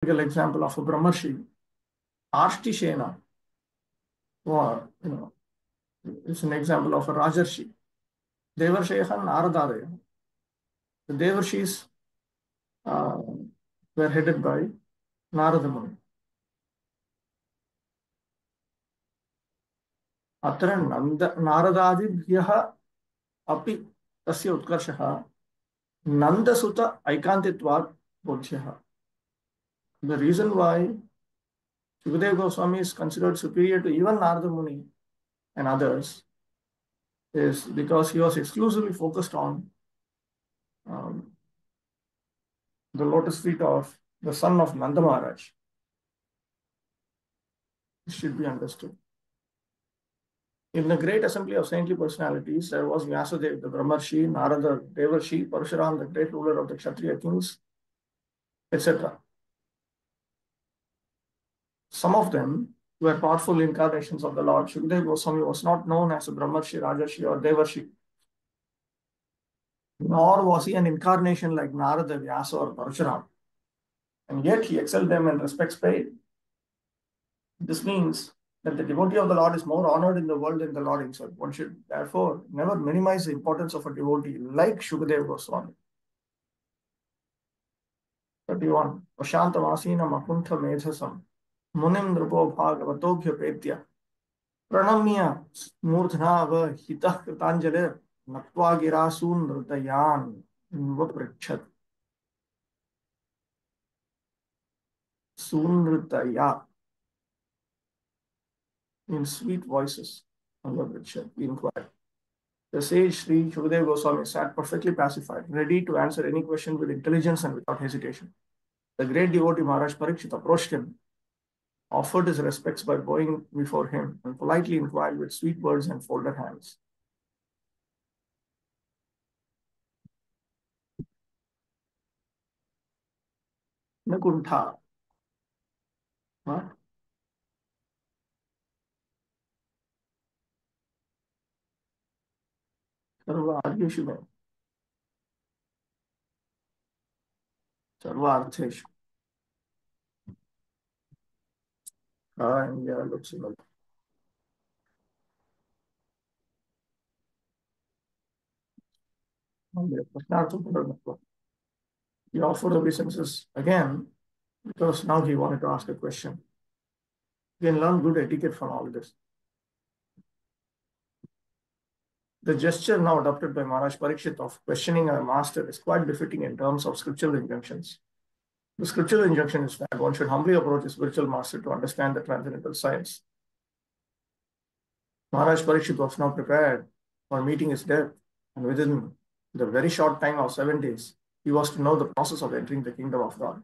example of a Brahmarshi, Ashtishena, or it's an example of a Rajarshi. Devarsheha and Naradadaya. The Devarshis were headed by Narada Muni. अत्र नारदादिभ्यः अपि तस्य उत्कर्षः नन्दसुत ऐकान्तित्वात् बोध्यः. The reason why Shukadeva Goswami is considered superior to even Narada Muni and others is because he was exclusively focused on the lotus feet of the son of Nanda Maharaj. This should be understood. In the great assembly of saintly personalities, there was Vyasadeva, the Brahmarshi, Narada, Devarshi, Parshuram, the great ruler of the Kshatriya kings, etc. Some of them were powerful incarnations of the Lord. Shukadeva Goswami was not known as a Brahmarshi, Rajarshi, or Devarshi, nor was he an incarnation like Narada, Vyasa, or Parshuram. And yet he excelled them in respects paid. This means that the devotee of the Lord is more honored in the world than the Lord himself. One should therefore never minimize the importance of a devotee like Shukadeva Goswami. 31. Prashantamasina Makuntha Medhasam Munim Nrupo Bhagavato Petya Pranamya Murthanava Hitah Kritanjale Natva Girasun Nrutayan Vaprichat Sunrutaya in sweet voices. He inquired. The sage Sri Shukadeva Goswami sat perfectly pacified, ready to answer any question with intelligence and without hesitation. The great devotee Maharaj Parikshit approached him, offered his respects by bowing before him, and politely inquired with sweet words and folded hands. Nakuntha. What? Sarva-artheshu mein. Sarva-artheshu. Yeah, looks like. He offered obeisances again because now he wanted to ask a question. You can learn good etiquette from all this. The gesture now adopted by Maharaj Parikshit of questioning a master is quite befitting in terms of scriptural injunctions. The scriptural injunction is that one should humbly approach a spiritual master to understand the transcendental science. Maharaj Parikshit was now prepared for meeting his death, and within the very short time of 7 days, he was to know the process of entering the kingdom of God.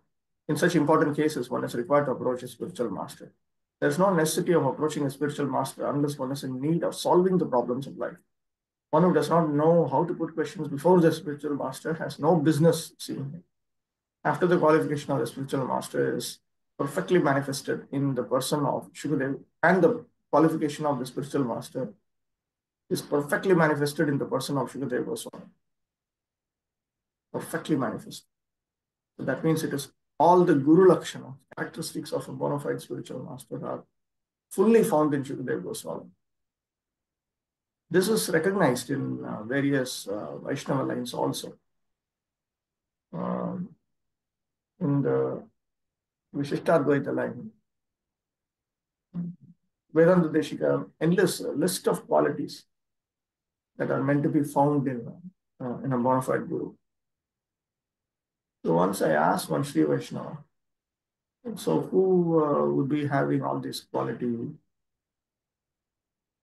In such important cases, one is required to approach a spiritual master. There is no necessity of approaching a spiritual master unless one is in need of solving the problems of life. One who does not know how to put questions before the spiritual master has no business seeing him. After the qualification of the spiritual master is perfectly manifested in the person of Shukadeva, and the qualification of the spiritual master is perfectly manifested in the person of Shukadeva Goswami. Perfectly manifest. So that means it is all the Guru Lakshana, characteristics of a bona fide spiritual master, are fully found in Shukadeva Goswami. This is recognized in various Vaishnava lines also. In the Vishishtadvaita line, Vedanta Deshika endless list of qualities that are meant to be found in a bona fide Guru. So once I asked one Sri Vaishnava, so who would be having all these qualities?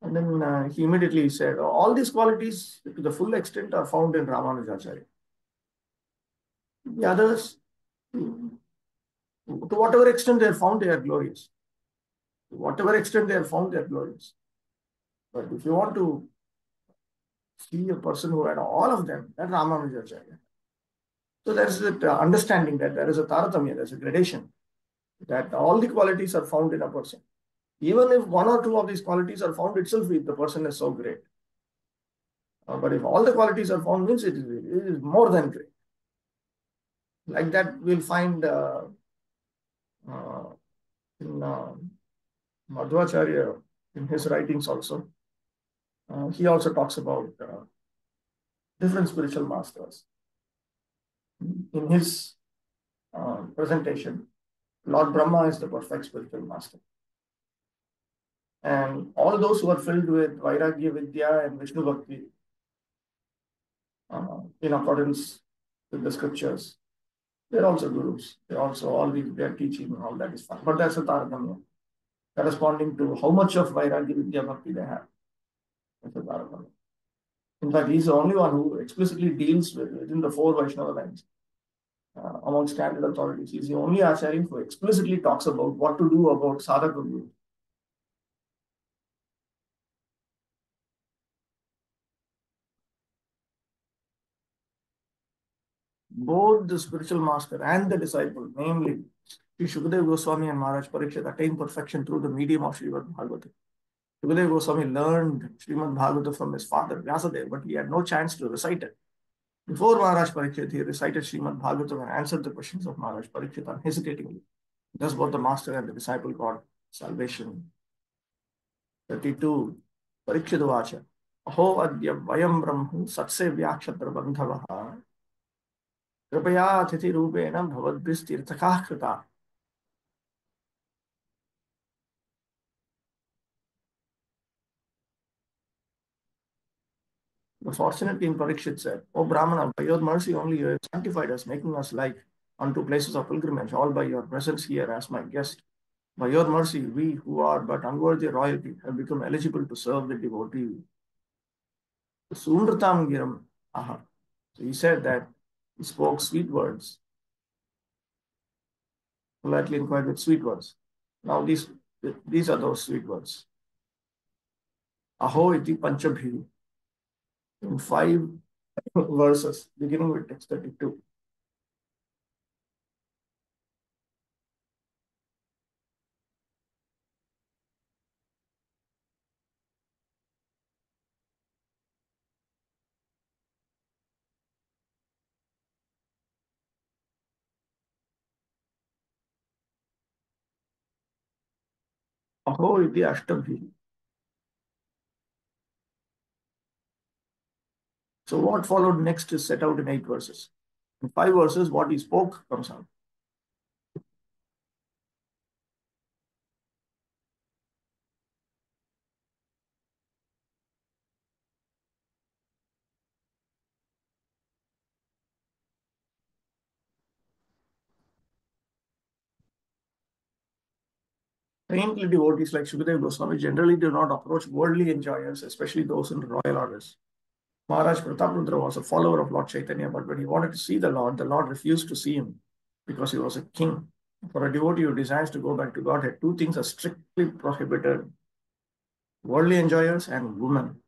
And then he immediately said, all these qualities to the full extent are found in Ramanujacharya. The others, to whatever extent they are found, they are glorious. To whatever extent they are found, they are glorious. But if you want to see a person who had all of them, that's Ramanujacharya. So there is that understanding that there is a taratamya, there is a gradation, that all the qualities are found in a person. Even if one or two of these qualities are found itself, the person is so great. But if all the qualities are found, means it is more than great. Like that, we'll find In Madhvacharya, in his writings also, he also talks about different spiritual masters. In his presentation, Lord Brahma is the perfect spiritual master. And all those who are filled with Vairagya Vidya and Vishnu Bhakti, in accordance with the scriptures, they're also gurus. They're also all these, their teaching, all that is fine. But that's a Taratanya, corresponding to how much of Vairagya Vidya Bhakti they have. That's a Taratanya. In fact, he's the only one who explicitly deals with within the four Vaishnava lines among standard authorities. He's the only Acharya who explicitly talks about what to do about sadhaka guru. Both the spiritual master and the disciple, namely Sri Shukadeva Goswami and Maharaj Parikshit, attained perfection through the medium of Srimad Bhagavatam. Shukadeva Goswami learned Srimad Bhagavatam from his father, Vyasadeva, but he had no chance to recite it. Before Maharaj Parikshit, he recited Srimad Bhagavatam and answered the questions of Maharaj Parikshit unhesitatingly. Thus both the master and the disciple got salvation. 32. Parikshit Vacha. Aho adya vayam brahmu satse vyakshatra bandhavaha कृपया अतिथि रूपेण भवद्भिस्तीर्थकाः कृता. The fortunate King Parikshit said, O Brahmana, by your mercy only you have sanctified us, making us like unto places of pilgrimage, all by your presence here as my guest. By your mercy, we who are but unworthy royalty have become eligible to serve the devotee. Sundratam giram aha. So he said that he spoke sweet words, politely inquired with sweet words. Now these are those sweet words. Aho iti panchabhi. In 5 verses, beginning with text 32. Aho iti ashtabhi. So what followed next is set out in 8 verses. In 5 verses, what he spoke comes out. Saintly devotees like Shukadeva Goswami generally do not approach worldly enjoyers, especially those in royal orders. Maharaj Prataprudra was a follower of Lord Chaitanya, but when he wanted to see the Lord refused to see him because he was a king. For a devotee who desires to go back to Godhead, 2 things are strictly prohibited: worldly enjoyers and women.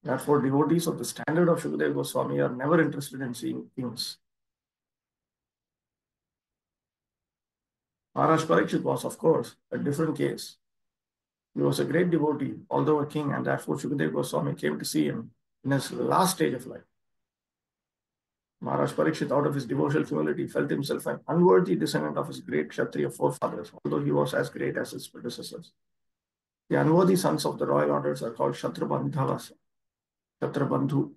Therefore, devotees of the standard of Shukadeva Goswami are never interested in seeing kings. Maharaj Parikshit was, of course, a different case. He was a great devotee, although a king, and therefore Shukadeva Goswami came to see him in his last stage of life. Maharaj Parikshit, out of his devotional humility, felt himself an unworthy descendant of his great Kshatriya forefathers, although he was as great as his predecessors. The unworthy sons of the royal orders are called Kshatrabandhavas. Kshatrabandhu,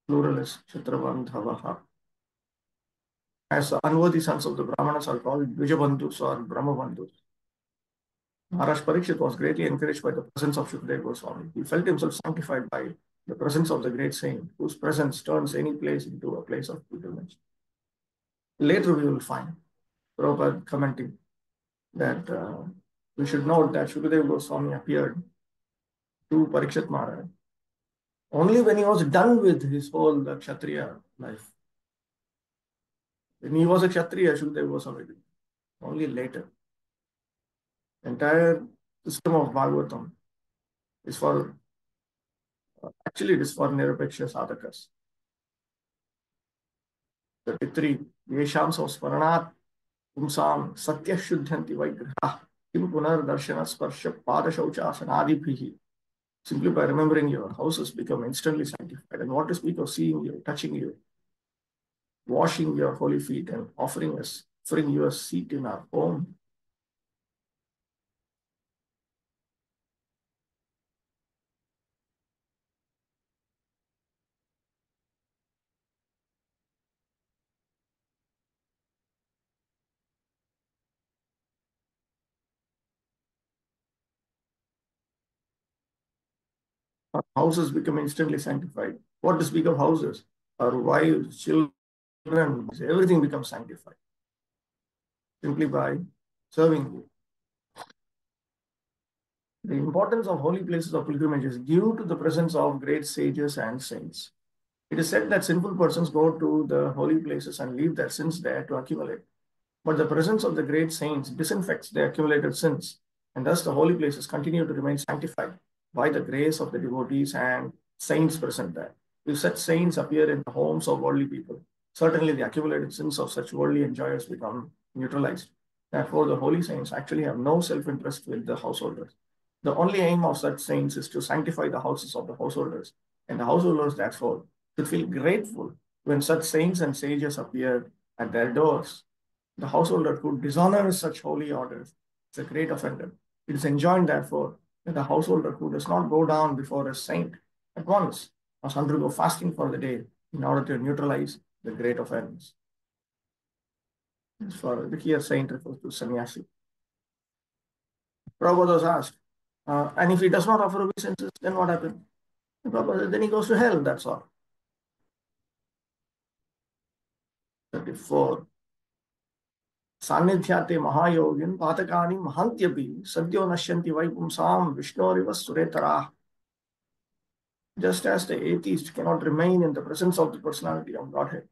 plural is Kshatrabandhavaha. As the unworthy sons of the Brahmanas are called Dvijabandhus or Brahmabandhus. Maharaj Parikshit was greatly encouraged by the presence of Shukadeva Goswami. He felt himself sanctified by the presence of the great saint, whose presence turns any place into a place of pilgrimage. Later we will find Prabhupada commenting that we should note that Shukadeva Goswami appeared to Parikshit Maharaj only when he was done with his whole Kshatriya life. When he was a Kshatriya, Shukadeva Goswami did. Only later. The entire system of Bhagavatam is for, actually it is for Nirapeksha Sadhakas. 33. Yesham Sosmaranat Pumsam Satya Shuddhanti Vaigraha Kim Punar Darshana Sparsha Pada Shauchasanadibhihi. Simply by remembering your houses become instantly sanctified. And what to speak of seeing you, touching you, washing your holy feet, and offering you a seat in our home. Our houses become instantly sanctified. What to speak of houses? Our wives, children, everything becomes sanctified simply by serving you. The importance of holy places of pilgrimage is due to the presence of great sages and saints. It is said that sinful persons go to the holy places and leave their sins there to accumulate. But the presence of the great saints disinfects the accumulated sins, and thus the holy places continue to remain sanctified by the grace of the devotees and saints present there. If such saints appear in the homes of worldly people, certainly the accumulated sins of such worldly enjoyers become neutralized. Therefore, the holy saints actually have no self interest with the householders. The only aim of such saints is to sanctify the houses of the householders, and the householders, therefore, should feel grateful when such saints and sages appear at their doors. The householder who dishonors such holy orders is a great offender. It is enjoined, therefore, that the householder who does not go down before a saint at once must undergo fasting for the day in order to neutralize the great offense. For the here saint refers to sannyasi. Prabhu was asked, and if he does not offer obeisances, then what happens? Prabhu said, then he goes to hell, that's all. 34. सान्निध्याते महायोगिन पातकानि महन्त्यपि सद्यो नश्यन्ति वै पुंसां विष्णोरिव सुरेतराः. Just as the atheist cannot remain in the presence of the personality of Godhead,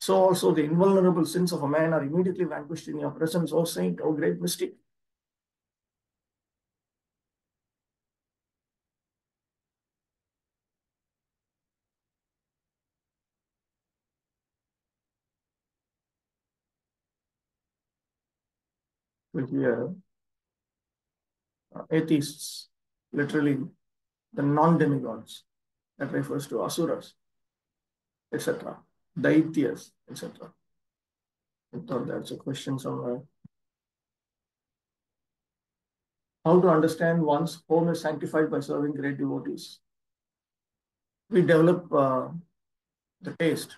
so also the invulnerable sins of a man are immediately vanquished in your presence, O saint, O great mystic. We hear atheists, literally the non-demigods, that refers to asuras, etc., daityas, etc. I thought that's a question somewhere. How to understand one's home is sanctified by serving great devotees. We develop the taste.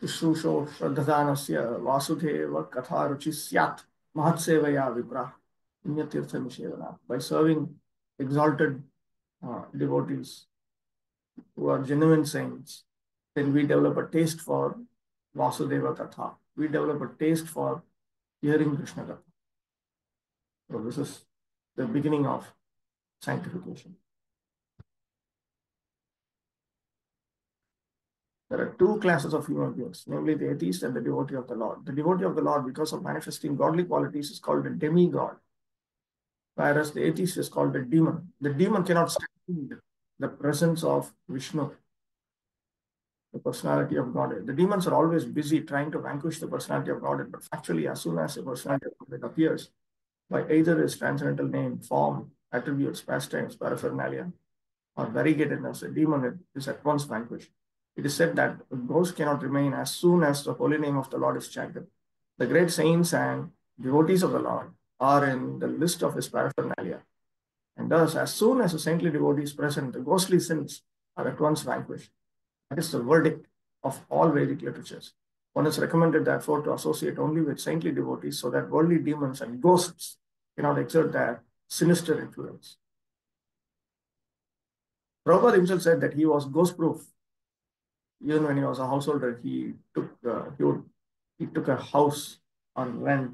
Shusho Shraddhadanasya Vasudeva Katha Ruchi Syat Mahatsevaya Vipra Punyatirtha Nishevana. By serving exalted devotees who are genuine saints, then we develop a taste for Vasudeva Katha. We develop a taste for hearing Krishna Katha. So this is the beginning of sanctification. There are two classes of human beings, namely the atheist and the devotee of the Lord. The devotee of the Lord, because of manifesting godly qualities, is called a demigod, whereas the atheist is called a demon. The demon cannot stand the presence of Vishnu, the personality of Godhead. The demons are always busy trying to vanquish the personality of Godhead, but actually, as soon as the personality of Godhead appears, by either his transcendental name, form, attributes, pastimes, paraphernalia, or variegatedness, a demon is at once vanquished. It is said that a ghost cannot remain as soon as the holy name of the Lord is chanted. The great saints and devotees of the Lord are in the list of his paraphernalia. And thus, as soon as a saintly devotee is present, the ghostly sins are at once vanquished. That is the verdict of all Vedic literatures. One is recommended, therefore, to associate only with saintly devotees so that worldly demons and ghosts cannot exert their sinister influence. Prabhupada himself said that he was ghost-proof. Even when he was a householder, he took a house on rent.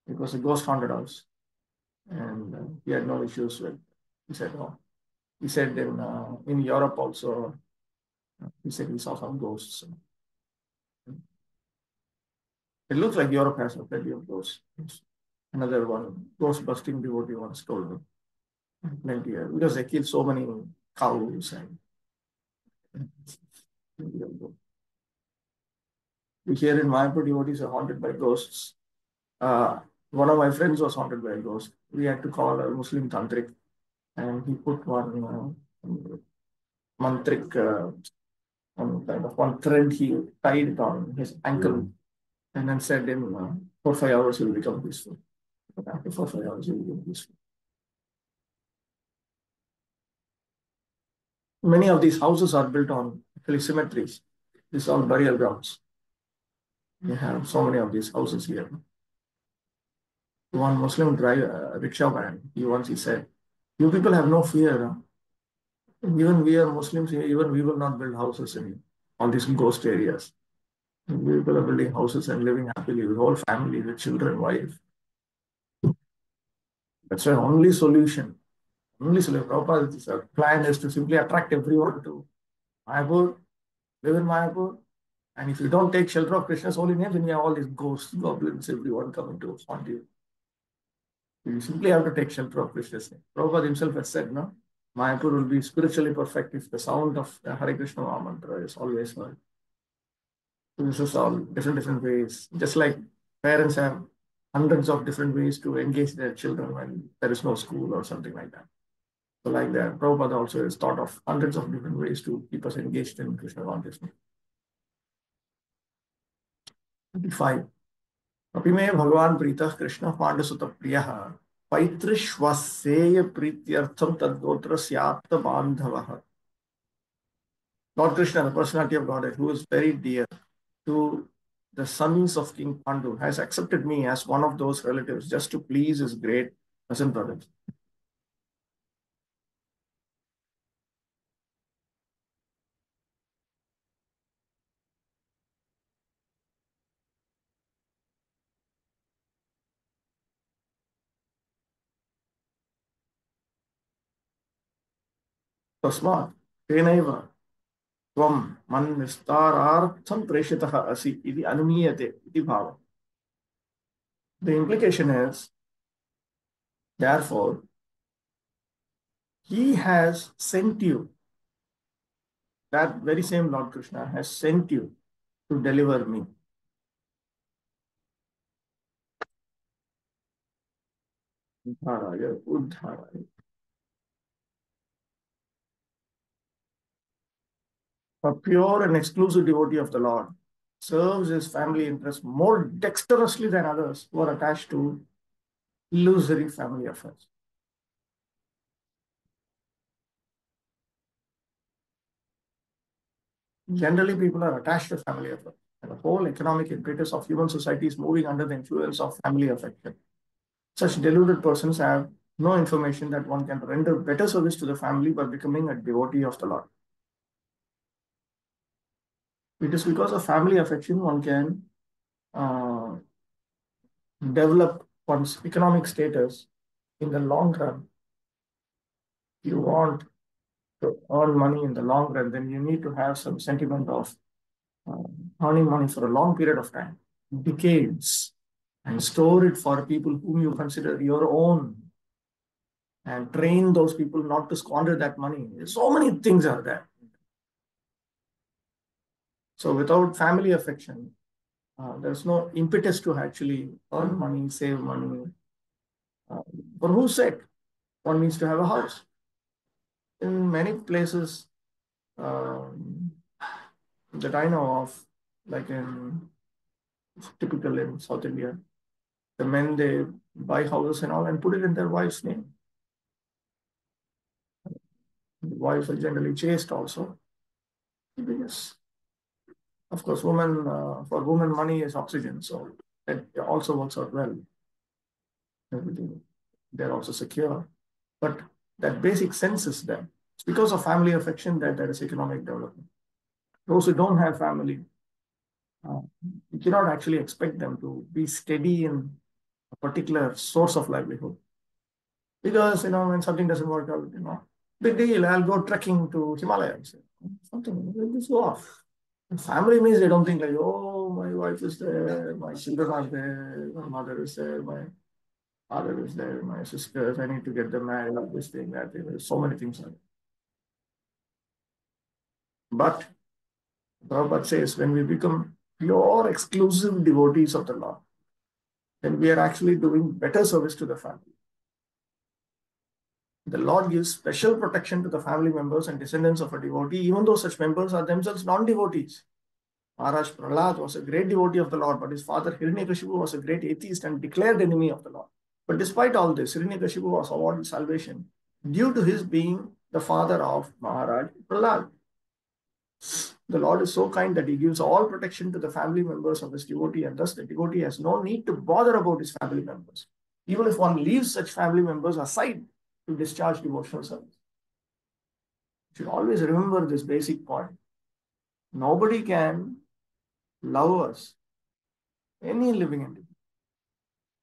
It was a ghost-haunted house, and he had no issues with. He said, "Oh." He said in Europe also, he said he saw some ghosts. It looks like Europe has plenty of ghosts. Another one, ghost-busting devotee once told me, plenty because they kill so many cows and. We hear in Mayapur devotees are haunted by ghosts. One of my friends was haunted by a ghost. We had to call a Muslim tantric, and he put one mantric, one thread. He tied it on his ankle, and then said, "In 4 5 hours, he will become peaceful." But after 4 5 hours, he will become peaceful. Many of these houses are built on actually cemeteries. These are burial grounds. We have so many of these houses here. One Muslim driver, rickshaw man, he said, "You people have no fear. Huh? Even we are Muslims, even we will not build houses in all these ghost areas. People are building houses and living happily with whole family, with children, wife. That's why only solution. Prabhupada's plan is to simply attract everyone to Mayapur, live in Mayapur. And if you don't take shelter of Krishna's holy name, then you have all these ghosts, goblins, everyone coming to haunt you. You simply have to take shelter of Krishna's name. Prabhupada himself has said, no, Mayapur will be spiritually perfect if the sound of the Hare Krishna mantra is always heard. So this is all different ways. Just like parents have hundreds of different ways to engage their children when there is no school or something like that. So like that, Prabhupada also has thought of hundreds of different ways to keep us engaged in Krishna consciousness. 25. अपि मे भगवान प्रीतः कृष्ण पांडुसुत प्रियः पैतृश्वसेय प्रीत्यर्थम तद्गोत्र स्याप्त बांधवः. Lord Krishna, the personality of Godhead, who is very dear to the sons of King Pandu, has accepted me as one of those relatives just to please his great cousin brothers. तस्मात् तेनैव त्वं मन्विस्तारार्थं प्रेषितः असि इति अनुमीयते इति भावः. The implication is, therefore, he has sent you, that very same Lord Krishna has sent you to deliver me. Udharaya, Udharaya. A pure and exclusive devotee of the Lord serves his family interests more dexterously than others who are attached to illusory family affairs. Generally, people are attached to family affairs. And the whole economic impetus of human society is moving under the influence of family affection. Such deluded persons have no information that one can render better service to the family by becoming a devotee of the Lord. It is because of family affection one can uh, develop one's economic status in the long run. If you want to earn money in the long run, then you need to have some sentiment of uh, earning money for a long period of time, decades, and store it for people whom you consider your own, and train those people not to squander that money. So many things are there. So without family affection, there's no impetus to actually earn money, save money. Uh, for whose sake? One needs to have a house. In many places um, that I know of, like typical in South India, the men, they buy houses and all and put it in their wife's name. The wives are generally chaste also. Because, of course, for women, money is oxygen, so that also works out well. Everything, they're also secure. But that basic sense is there. It's because of family affection that there is economic development. Those who don't have family, uh, you cannot actually expect them to be steady in a particular source of livelihood. Because, when something doesn't work out, big deal, I'll go trekking to Himalayas. Something, will just go off. And family means they don't think like, oh, my wife is there, my children are there, my mother is there, my father is there, my sisters, I need to get them married, this thing, that thing. There's so many things. But Prabhupada says, when we become pure, exclusive devotees of the Lord, then we are actually doing better service to the family. The Lord gives special protection to the family members and descendants of a devotee, even though such members are themselves non-devotees. Maharaj Prahlad was a great devotee of the Lord, but his father Hiranyakashipu was a great atheist and declared enemy of the Lord. But despite all this, Hiranyakashipu was awarded salvation due to his being the father of Maharaj Prahlad. The Lord is so kind that he gives all protection to the family members of his devotee, and thus the devotee has no need to bother about his family members, even if one leaves such family members aside to discharge devotional service. You should always remember this basic point. Nobody can love us, any living entity,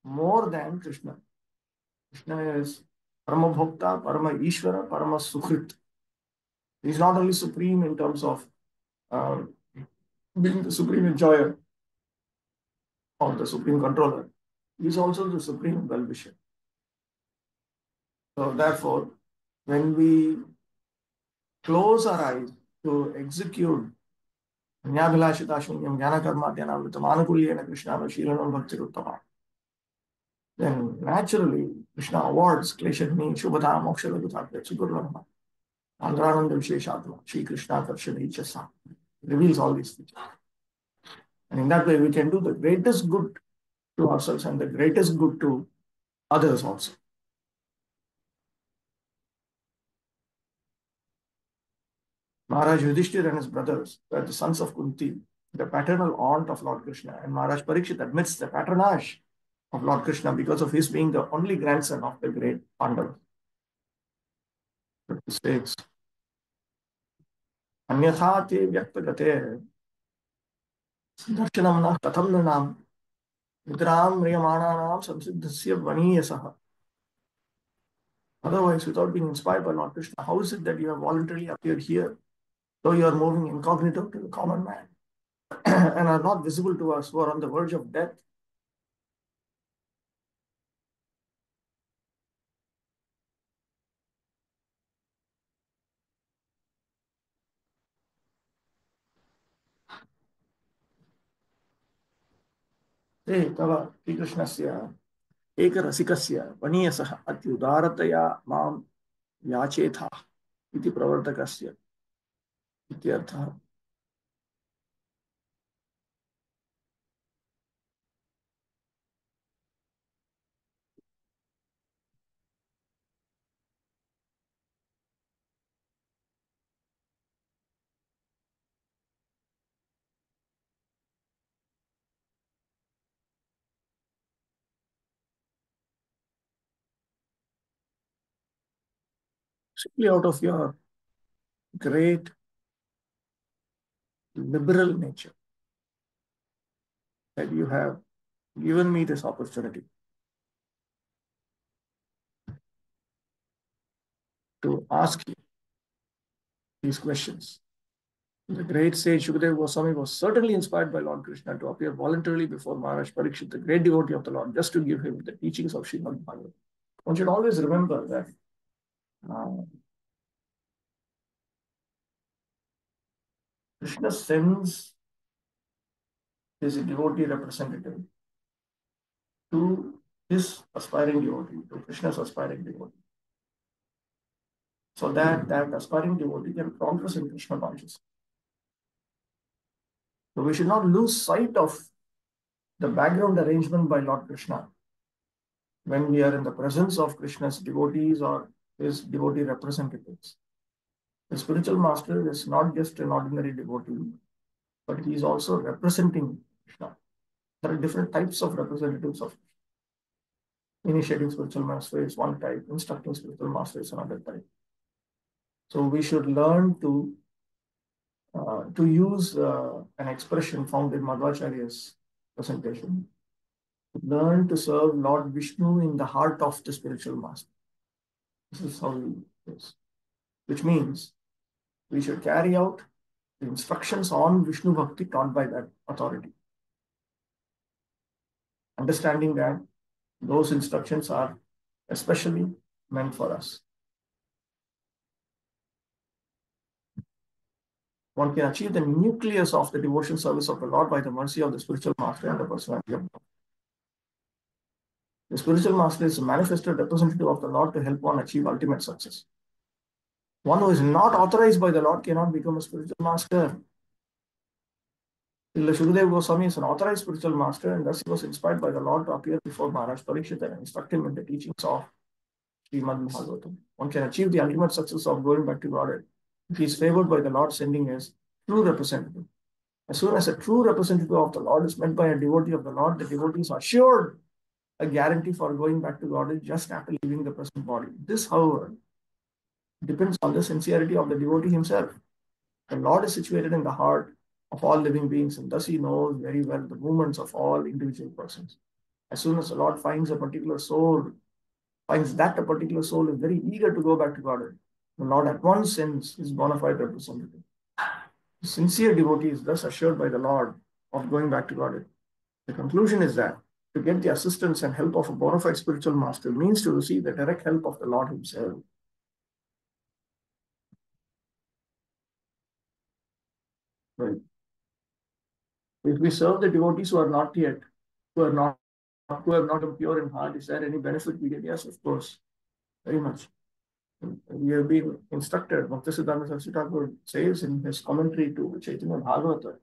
more than Krishna. Krishna is Parama Bhokta, Parama Ishvara, Parama Sukhrit. He is not only supreme in terms of uh, being the supreme enjoyer or the supreme controller, he is also the supreme well-wisher. So therefore, when we close our eyes to execute Nyabhilashita Shunyam Jnana Karma Dhyanamritam Anukulyena Krishna Shilanam Bhakti Uttama, then naturally Krishna awards Kleshadni Shubhata Moksha Laguthatya Chigurlama Andrananda Visheshatma Shri Krishna Karshani Chasa reveals all these things. And in that way we can do the greatest good to ourselves and the greatest good to others also. Maharaj Yudhishthir and his brothers were the sons of Kunti, the paternal aunt of Lord Krishna, and Maharaj Parikshit admits the patronage of Lord Krishna because of his being the only grandson of the great Pandava. But he states, Anyatha te vyaktagate darshanam na katham nrinam vidram riyamananam samsiddhasya vaniyasaha. Otherwise, without being inspired by Lord Krishna, how is it that you have voluntarily appeared here, though you are moving incognito to the common man and are not visible to us who are on the verge of death? ते तव श्रीकृष्णस्य एकरसिकस्य वनीयसः अत्युदारतया मां याचेथा इति प्रवर्तकस्य इत्यर्थः. Simply out of your great liberal nature that you have given me this opportunity to ask you these questions. The great sage Shukadeva Goswami was certainly inspired by Lord Krishna to appear voluntarily before Maharaj Parikshit, the great devotee of the Lord, just to give him the teachings of Srimad Bhagavatam. One should always remember that Krishna sends his devotee representative to his aspiring devotee, to Krishna's aspiring devotee, so that that aspiring devotee can progress in Krishna consciousness. So we should not lose sight of the background arrangement by Lord Krishna when we are in the presence of Krishna's devotees or his devotee representatives. The spiritual master is not just an ordinary devotee, but he is also representing Krishna. There are different types of representatives of Krishna. Initiating spiritual master is one type, instructing spiritual master is another type. So we should learn to use an expression found in Madhvacharya's presentation. Learn to serve Lord Vishnu in the heart of the spiritual master. This is how it is. Which means we should carry out the instructions on Vishnu Bhakti taught by that authority. Understanding that those instructions are especially meant for us. One can achieve the nucleus of the devotion service of the Lord by the mercy of the spiritual master and the personality of God. The spiritual master is a manifested representative of the Lord to help one achieve ultimate success. One who is not authorized by the Lord cannot become a spiritual master. Shukadeva Goswami is an authorized spiritual master, and thus he was inspired by the Lord to appear before Maharaj Parikshit and instruct him in the teachings of Srimad Bhagavatam. One can achieve the ultimate success of going back to Godhead if he is favored by the Lord sending his true representative. As soon as a true representative of the Lord is met by a devotee of the Lord, the devotee is assured a guarantee for going back to Godhead just after leaving the present body. This, however, depends on the sincerity of the devotee himself. The Lord is situated in the heart of all living beings, and thus he knows very well the movements of all individual persons. As soon as the Lord finds a particular soul, finds that a particular soul is very eager to go back to Godhead, the Lord at once sends his bona fide representative. The sincere devotee is thus assured by the Lord of going back to Godhead. The conclusion is that to get the assistance and help of a bona fide spiritual master means to receive the direct help of the Lord himself. Right? If we serve the devotees who are not yet, who are not, who have not been pure in heart, is there any benefit we get? Yes, of course, very much. We have been instructed. Bhaktisiddhanta Saraswati Thakur says in his commentary to Chaitanya Bhagavata,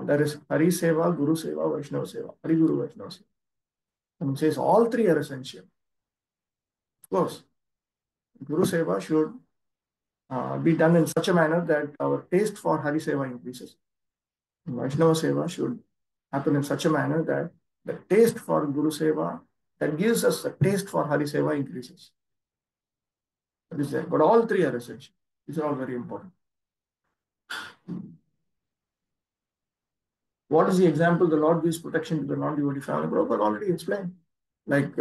there is Hari Seva, Guru Seva, Vaishnava Seva, Hari Guru Vaishnava Seva. And he says all three are essential. Of course, Guru Seva should be done in such a manner that our taste for Hari Seva increases. And Vaishnava Seva should happen in such a manner that the taste for Guru Seva that gives us the taste for Hari Seva increases. That is there. But all three are essential. These are all very important. What is the example the Lord gives protection to the non-devotee family? Prabhupada already explained. Like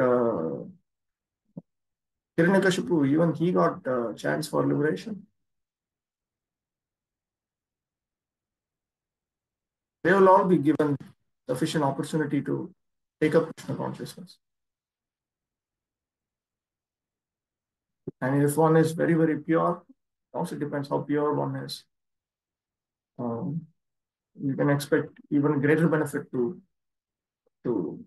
Hiranyakashipu, even he got a chance for liberation. They will all be given sufficient opportunity to take up Krishna consciousness. And if one is very, very pure, it also depends how pure one is. You can expect even greater benefit to, to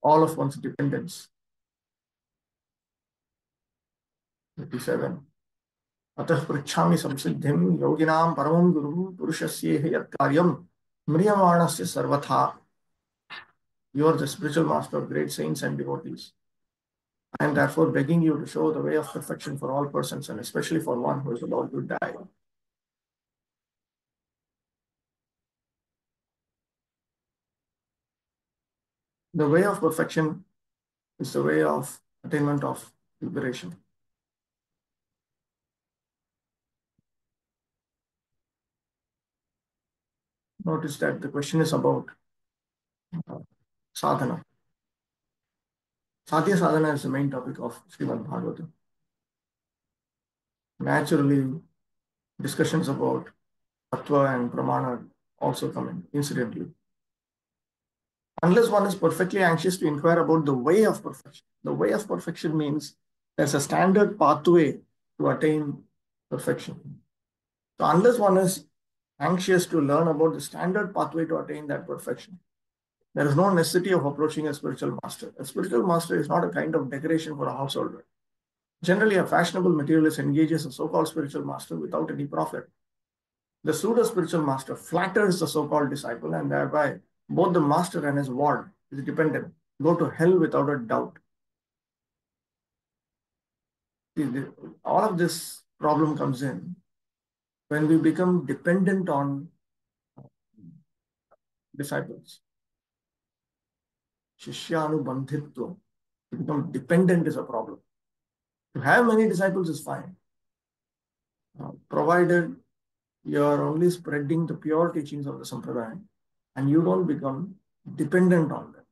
all of one's dependents. 37. अतः पृच्छामि संसिद्धिं योगिनां परमं गुरुः पुरुषस्येह यत् कार्यं म्रियमाणस्य सर्वथा. You are the spiritual master of great saints and devotees. I am therefore begging you to show the way of perfection for all persons, and especially for one who is about to die. The way of perfection is the way of attainment of liberation. Notice that the question is about sadhana. Sadhya sadhana is the main topic of Srimad Bhagavatam. Naturally, discussions about tattva and pramana also come in, incidentally. Unless one is perfectly anxious to inquire about the way of perfection. The way of perfection means there's a standard pathway to attain perfection. So unless one is anxious to learn about the standard pathway to attain that perfection, there is no necessity of approaching a spiritual master. A spiritual master is not a kind of decoration for a householder. Generally, a fashionable materialist engages a so-called spiritual master without any profit. The pseudo-spiritual master flatters the so-called disciple, and thereby both the master and his ward, his dependent, go to hell without a doubt. All of this problem comes in when we become dependent on disciples. Shishyanubandhitva. To become dependent is a problem. To have many disciples is fine, provided you are only spreading the pure teachings of the Sampradaya and you don't become dependent on them.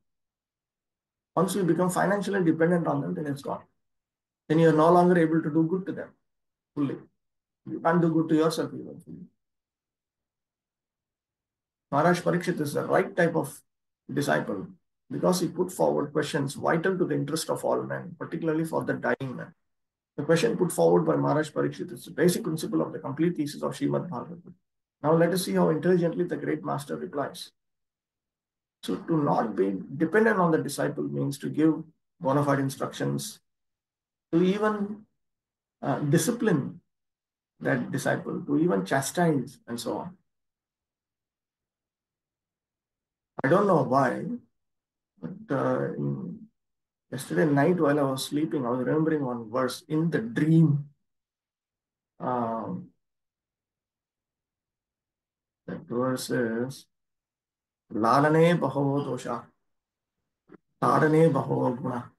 Once you become financially dependent on them, then it's gone. Then you are no longer able to do good to them fully. You can't do good to yourself even fully. Maharaj Parikshit is the right type of disciple because he put forward questions vital to the interest of all men, particularly for the dying man. The question put forward by Maharaj Parikshit is the basic principle of the complete thesis of Srimad Bhagavatam. Now let us see how intelligently the great master replies. So to not be dependent on the disciple means to give bona fide instructions, to even discipline that disciple, to even chastise and so on. I don't know why, but yesterday night while I was sleeping, I was remembering one verse in the dream. That verse is Lalane Bahavo Dosha, Tadane Bahavo Guna,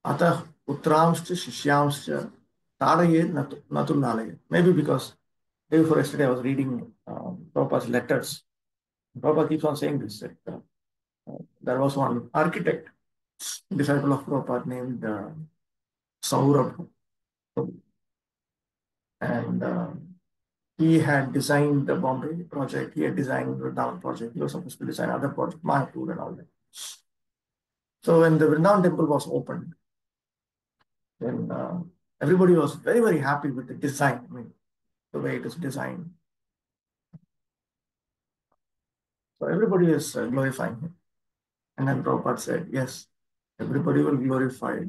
Atah Putramscha Shishyamscha Tadaye Natu Nalaye. Maybe because day before yesterday I was reading Prabhupada's letters. Prabhupada keeps on saying this that there was one architect, disciple of Prabhupada named Saurabh, and he had designed the Bombay project, he had designed the Vrindavan project, he was supposed to design other projects, Mayapur and all that. So when the Vrindavan temple was opened, then everybody was very, very happy with the design, I mean, the way it is designed. So everybody is glorifying him. And then Prabhupada said, yes, everybody will glorify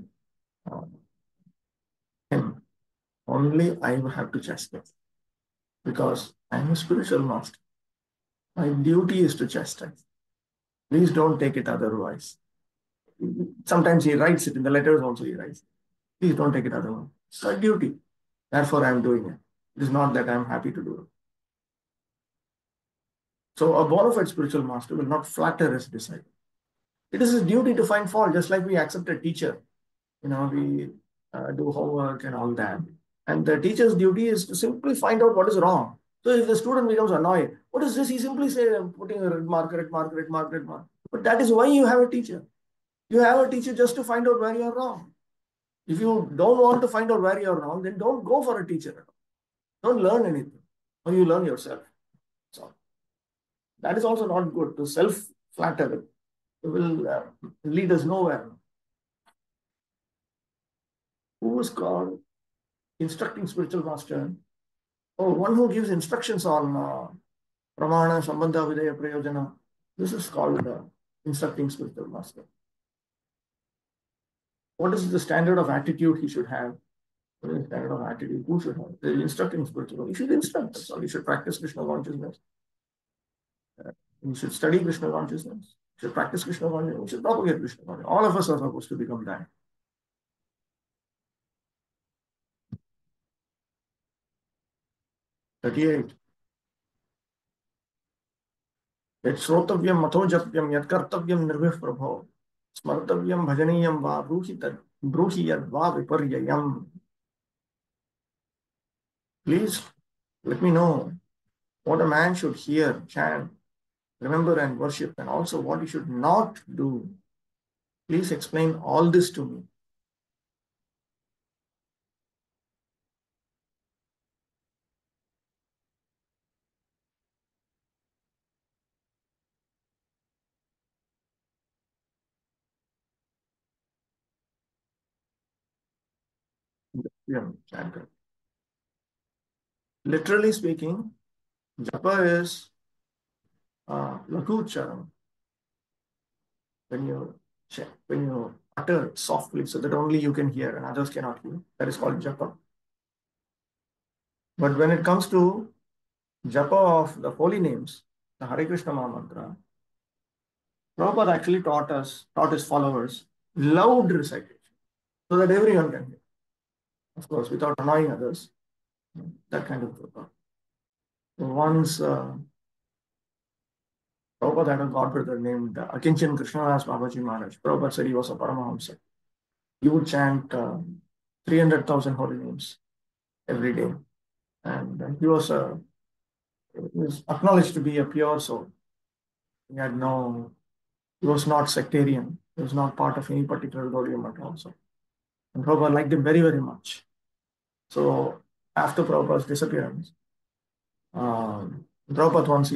uh, him. Only I will have to chastise because I am a spiritual master. My duty is to chastise. Please don't take it otherwise. Sometimes he writes it in the letters also he writes. Please don't take it otherwise. It's my duty. Therefore, I am doing it. It is not that I am happy to do it. So a bona fide spiritual master will not flatter his disciple. It is his duty to find fault, just like we accept a teacher. We do homework and all that. And the teacher's duty is to simply find out what is wrong. So if the student becomes annoyed, what is this? He simply say, putting a red mark, red mark, red mark, red mark. But that is why you have a teacher. You have a teacher just to find out where you are wrong. If you don't want to find out where you are wrong, then don't go for a teacher at all. Don't learn anything. Or you learn yourself. So that is also not good. To self-flatter will lead us nowhere. Who is called instructing spiritual master? Oh, one who gives instructions on pramana, sambandha, videya, prayojana. This is called instructing spiritual master. What is the standard of attitude he should have? What is the standard of attitude who should have? The instructing spiritual. You should instruct. That's all. You should practice Krishna consciousness. You should study Krishna consciousness. You should practice Krishna consciousness. You should propagate Krishna consciousness. All of us are supposed to become that. 38. यत् श्रोतव्यं मथो जप्यं यत् कर्तव्यं निर्भयः प्रभो स्मर्तव्यं भजनीयं वा ब्रूहि यद्वा विपर्ययम्. Please let me know what a man should hear, chant, remember and worship, and also what he should not do. Please explain all this to me. Yeah, chanter. Literally speaking, japa is lakucharam. When you utter softly so that only you can hear and others cannot hear, that is called japa. But when it comes to japa of the holy names, the Hare Krishna Maha Mantra, Prabhupada actually taught his followers loud recitation so that everyone can hear. Of course, without annoying others. That kind of Prabhupada. Once Prabhupada had a godbrother named Akinchan Krishnadas Babaji Maharaj. Prabhupada said he was a Paramahamsa. He would chant 300,000 holy names every day. And he was acknowledged to be a pure soul. He was not sectarian. He was not part of any particular Gaudiya Math also. And Prabhupada liked him very, very much. So after Prabhupada's disappearance, Prabhupada once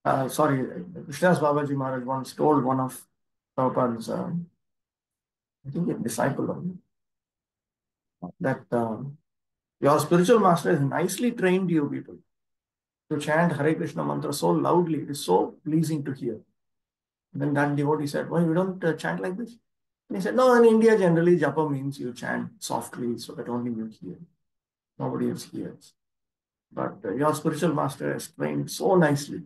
Krishnadas Babaji Maharaj once told one of Prabhupada's, I think a disciple of him, that your spiritual master has nicely trained you people to chant Hare Krishna mantra so loudly. It is so pleasing to hear. Then that devotee said, why you don't chant like this? And he said, no, in India generally japa means you chant softly so that only you hear. Nobody else hears. But your spiritual master has trained so nicely.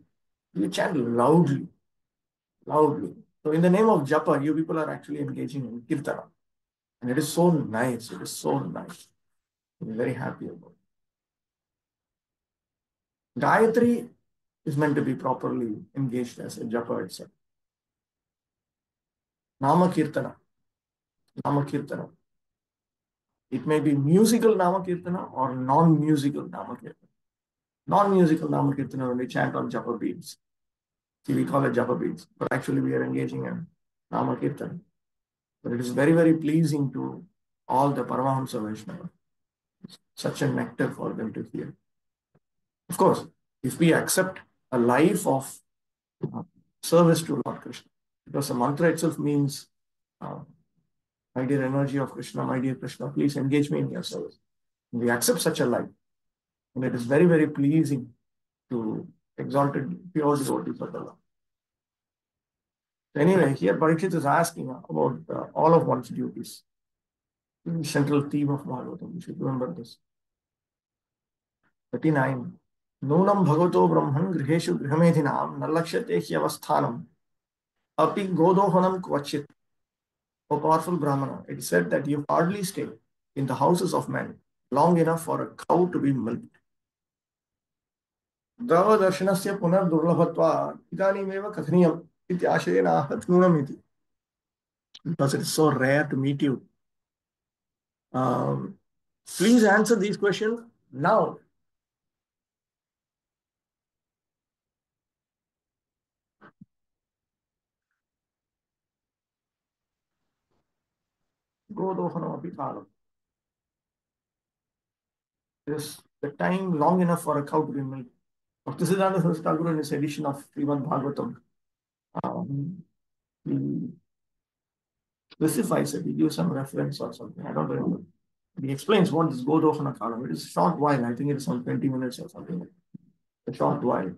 You chant loudly, loudly. So in the name of japa, you people are actually engaging in kirtana. And it is so nice. It is so nice. I'm very happy about it. Gayatri is meant to be properly engaged as a japa itself. Nama Kirtana. Nama Kirtana. It may be musical Namakirtana or non-musical Namakirtana. Non-musical Namakirtana when we chant on japa beads. See, we call it japa beads, but actually we are engaging in Namakirtana. But it is very, very pleasing to all the Paramahamsa Vaishnava. Such a nectar for them to hear. Of course, if we accept a life of service to Lord Krishna, because the mantra itself means, my dear energy of Krishna, my dear Krishna, please engage me in your service. We accept such a life, and it is very, very pleasing to exalted pure devotees of the Lord. Anyway, here Parikshit is asking about all of one's duties. The central theme of Bhagavatam. You should remember this. 39. Nunam bhagavato brahman griheshu grihamedhinam nalakshate hyavasthanam api godohanam kvachit. O powerful Brahmana, it is said that you hardly stay in the houses of men long enough for a cow to be milked. Drava-darshanasya punar-durlabhatva idanimeva kathaniyam iti ashayena nunam iti. Because it is so rare to meet you. Please answer these questions now. Godohanam api kalam. It is the time long enough for a cow to be milked. Bhaktisiddhanta Saraswati Thakur in his edition of Srimad Bhagavatam, he specifies it. He gives some reference or something. I don't remember. He explains what is Godohana Kalam. It is a short while. I think it is some 20 minutes or something like that. A short while.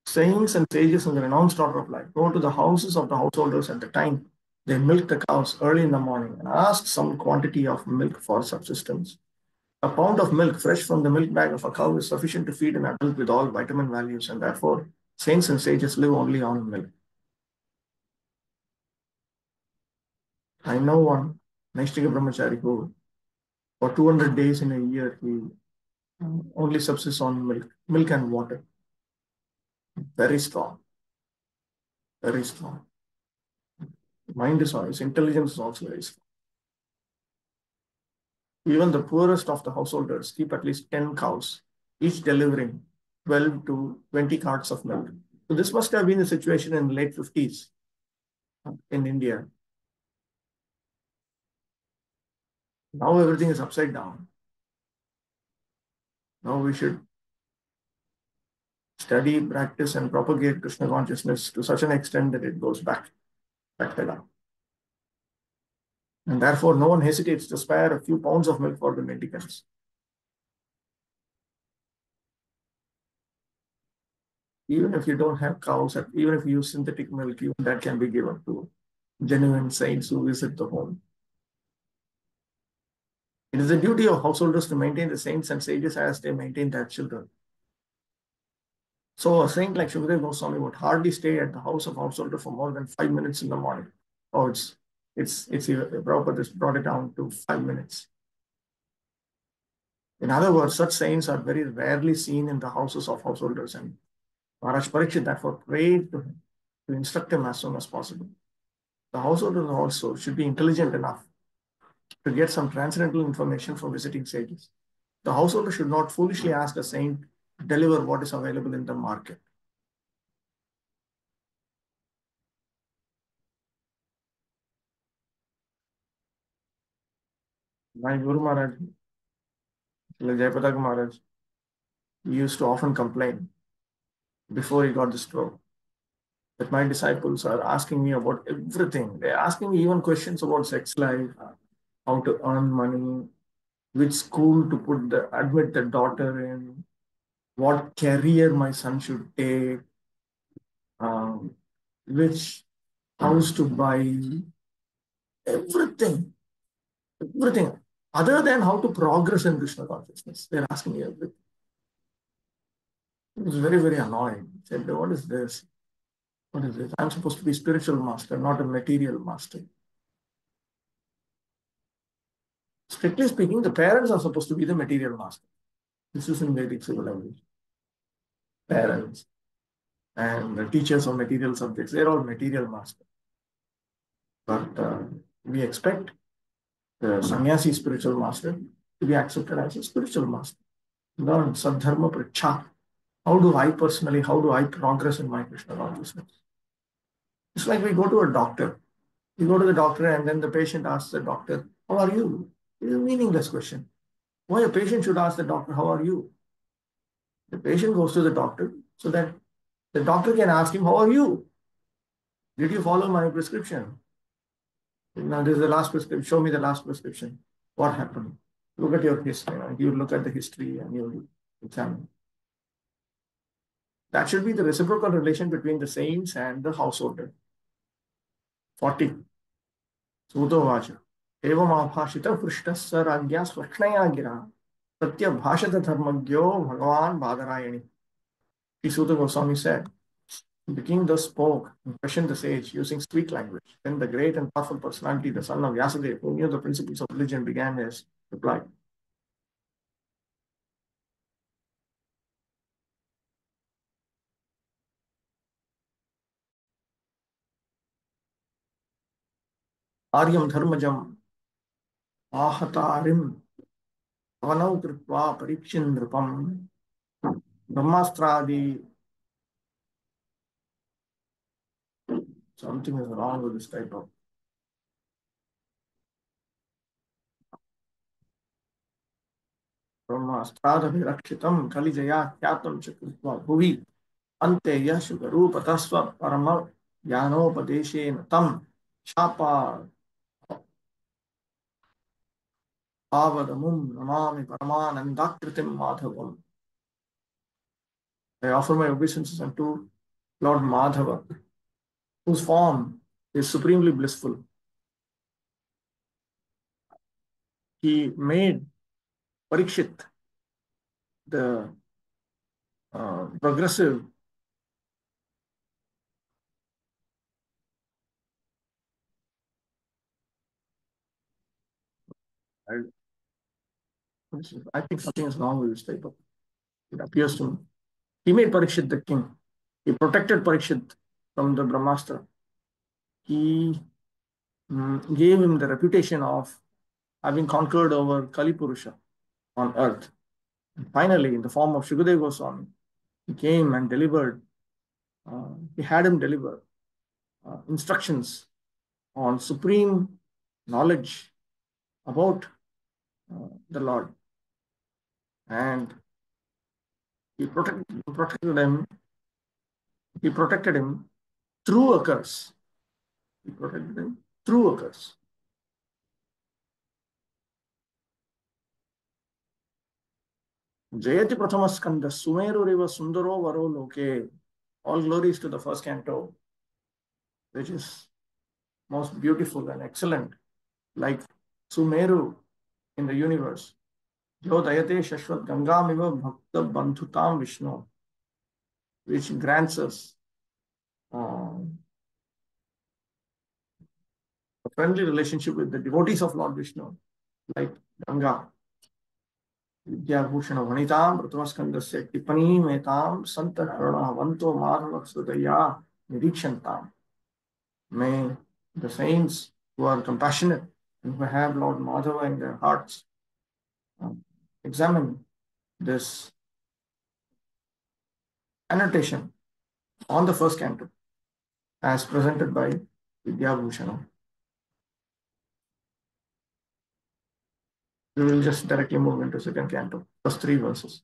Saints and sages in the renounced order of life go to the houses of the householders at the time they milk the cows early in the morning and ask some quantity of milk for subsistence. A pound of milk fresh from the milk bag of a cow is sufficient to feed an adult with all vitamin values, and therefore saints and sages live only on milk. I know one Naishtika Brahmachari who, for 200 days in a year, he only subsists on milk and water. Very strong. Very strong. Mind is his intelligence is also very strong. Even the poorest of the householders keep at least 10 cows, each delivering 12 to 20 carts of milk. So this must have been the situation in the late 50s in India. Now everything is upside down. Now we should study, practice, and propagate Krishna consciousness to such an extent that it goes back down. And therefore, no one hesitates to spare a few pounds of milk for the mendicants. Even if you don't have cows, even if you use synthetic milk, even that can be given to genuine saints who visit the home. It is the duty of householders to maintain the saints and sages as they maintain their children. So a saint like Shukadeva Goswami would hardly stay at the house of householder for more than 5 minutes in the morning. Oh, Prabhupada has brought it down to 5 minutes. In other words, such saints are very rarely seen in the houses of householders, and Maharaj Parikshit therefore prayed to him to instruct him as soon as possible. The householders also should be intelligent enough to get some transcendental information from visiting sages. The householder should not foolishly ask a saint to deliver what is available in the market. My Guru Maharaj, Jayapatak Maharaj, he used to often complain before he got the stroke that my disciples are asking me about everything. They're asking me even questions about sex life, how to earn money, which school to admit the daughter in, what career my son should take, which house to buy, everything, everything. Other than how to progress in Krishna consciousness, they're asking me everything. It was very, very annoying. He said, what is this? What is this? I'm supposed to be spiritual master, not a material master. Strictly speaking, the parents are supposed to be the material master. This is in Vedic civilization. Parents and the teachers of material subjects, they're all material masters. But We expect the sannyasi spiritual master to be accepted as a spiritual master. Learn sadharma pricha. How do I progress in my Krishna consciousness? It's like we go to a doctor. You go to the doctor and then the patient asks the doctor, how are you? It is a meaningless question. Why a patient should ask the doctor, how are you? The patient goes to the doctor so that the doctor can ask him, how are you? Did you follow my prescription? Now, this is the last prescription. Show me the last prescription. What happened? Look at your history. You look at the history and you examine. That should be the reciprocal relation between the saints and the householder. 40. Sudovacha. Evamabhashita prushtasya ragya swakhnaya gira. Satya bhashata dharmagyo bhagavan bhadarayani. Sri Suta Goswami said, the king thus spoke and questioned the sage using sweet language. Then the great and powerful personality, the son of Vyasadeva, who knew the principles of religion, began his reply. Aryam dharmajam ahatarim avanau kritva parikshindrupam brahmastradi. Something is wrong with this type of brahmastradavilakshitam kalijaya kyatam chakritva bhuvi ante yashugarupatasva parama jnanopadeshena tam shapa avadamum namami paramanandakritim madhavam. I offer my obeisances unto Lord Madhava, whose form is supremely blissful. He made Parikshit the progressive I think something is wrong with this type of. It appears to me. He made Parikshit the king. He protected Parikshit from the Brahmastra. He gave him the reputation of having conquered over Kali Purusha on earth. And finally, in the form of Shukadeva Goswami, he came and delivered, he had him deliver instructions on supreme knowledge about the Lord. And he protected him. He protected him through a curse. He protected him through a curse. Jayati Prathamaskanda Sumeru Riva Sundaro Varo Loke. All glories to the first canto, which is most beautiful and excellent, like Sumeru in the universe. Jo Dayate Shashwat Gangamiva Bhakta Bandhutam Vishnu, which grants us a friendly relationship with the devotees of Lord Vishnu, like Ganga. Vidyabhushana Vanitam Pratamaskandasya Tipani Metam Santa Karuna Vanto Madhavakshudaya Nirikshantam. May the saints who are compassionate and who have Lord Madhava in their hearts examine this annotation on the first canto as presented by Vidyabhushana. We will just directly move into second canto, first 3 verses.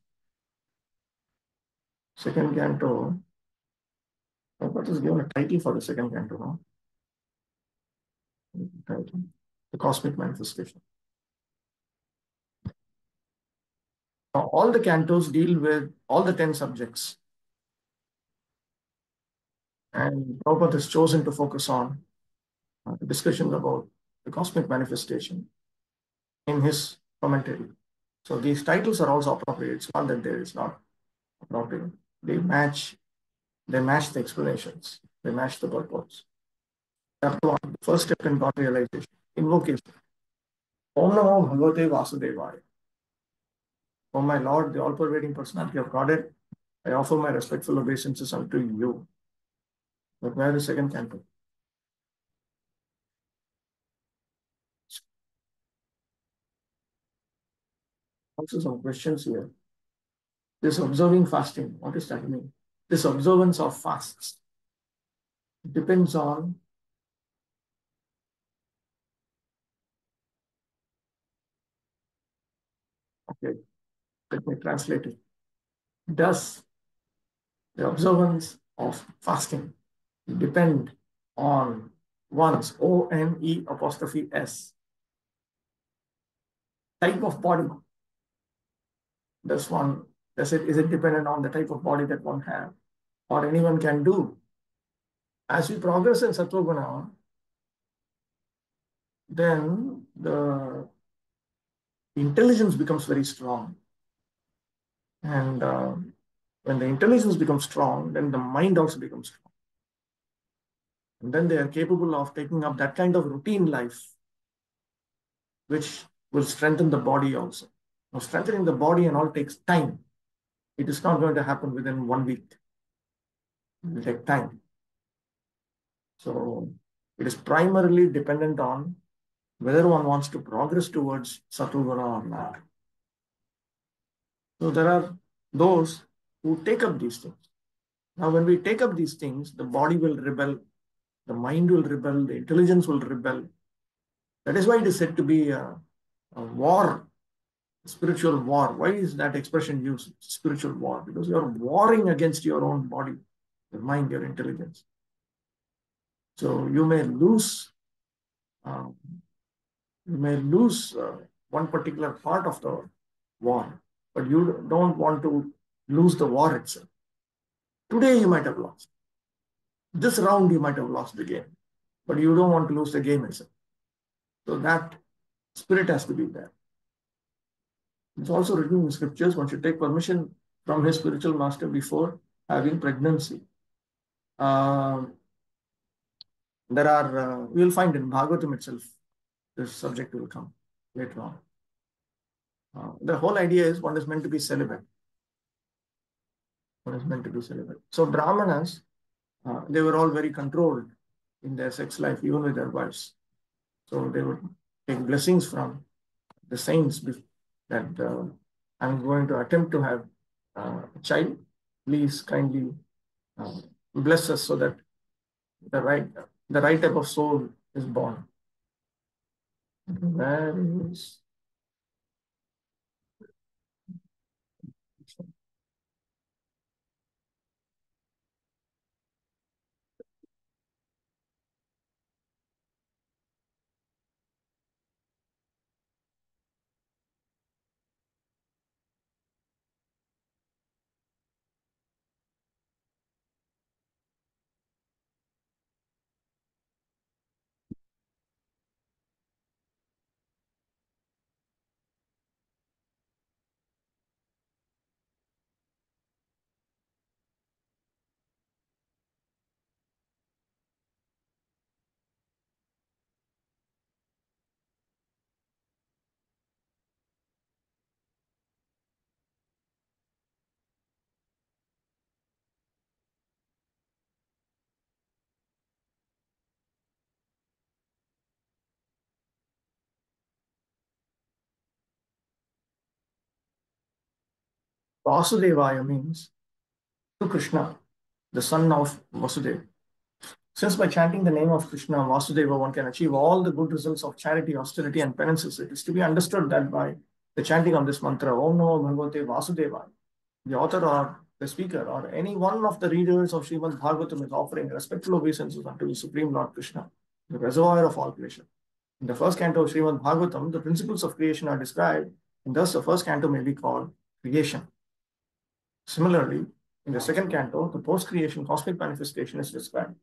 Second canto, what is given a title for the second canto? No? Title, the cosmic manifestation. Now, all the cantos deal with all the 10 subjects. And Prabhupada has chosen to focus on the discussions about the cosmic manifestation in his commentary. So these titles are also appropriate. It's not that there is not appropriate. They match the explanations. They match the purpose. Chapter 1, the first step in God realization. Invocation. Om Namo Bhagavate Vasudevaya. O my Lord, the all-pervading personality of Godhead, I offer my respectful obeisances unto you. But where is the second canto? Also, some questions here. This observing fasting, what does that mean? This observance of fasts depends on, okay, let me translate it. Does the observance of fasting depend on one's ONE apostrophe S type of body? Does one, is it dependent on the type of body that one has or anyone can do? As we progress in Sattva-guna, then the intelligence becomes very strong. And when the intelligence becomes strong, then the mind also becomes strong. And then they are capable of taking up that kind of routine life, which will strengthen the body also. Now, strengthening the body and all takes time. It is not going to happen within 1 week. It will take time. So it is primarily dependent on whether one wants to progress towards Sattva-guna or not. So there are those who take up these things. Now, when we take up these things, the body will rebel, the mind will rebel, the intelligence will rebel. That is why it is said to be a war, a spiritual war. Why is that expression used? Spiritual war, because you are warring against your own body, your mind, your intelligence. So you may lose, uh, one particular part of the war, but you don't want to lose the war itself. Today you might have lost. This round you might have lost the game, but you don't want to lose the game itself. So that spirit has to be there. It's also written in scriptures, one should take permission from his spiritual master before having pregnancy. There are, we will find in Bhagavatam itself, this subject will come later on. The whole idea is one is meant to be celibate. One is meant to be celibate. So Brahmanas, they were all very controlled in their sex life, even with their wives. So they would take blessings from the saints that I'm going to attempt to have a child. Please kindly bless us so that the right type of soul is born. Where is Vasudevaya means to Krishna, the son of Vasudeva. Since by chanting the name of Krishna, Vasudeva, one can achieve all the good results of charity, austerity, and penances, it is to be understood that by the chanting of this mantra, Om Namo Bhagavate Vasudevaya, the author or the speaker or any one of the readers of Srimad Bhagavatam is offering respectful obeisances unto the Supreme Lord Krishna, the reservoir of all creation. In the first canto of Srimad Bhagavatam, the principles of creation are described, and thus the first canto may be called creation. Similarly, in the second canto, the post-creation cosmic manifestation is described.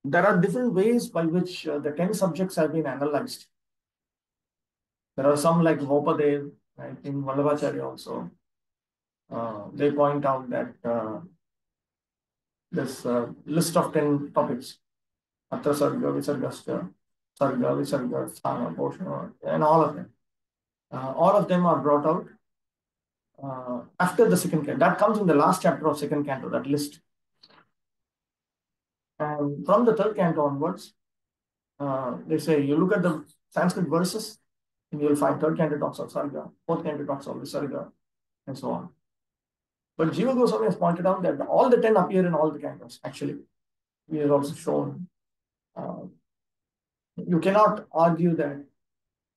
There are different ways by which the 10 subjects have been analyzed. There are some like Vopadev, right, in Vallabhacharya also. They point out that this list of 10 topics, Atra Sarga, Visargascha, Sarga, Visarga, Sthana, Poshana, and all of them are brought out after the second canto. That comes in the last chapter of second canto, that list. And from the third canto onwards, they say you look at the Sanskrit verses, And you'll find third canto talks of Sarga, fourth canto talks of Visarga, and so on. But Jiva Goswami has pointed out that all the 10 appear in all the cantos, actually. He has also shown uh, you cannot argue that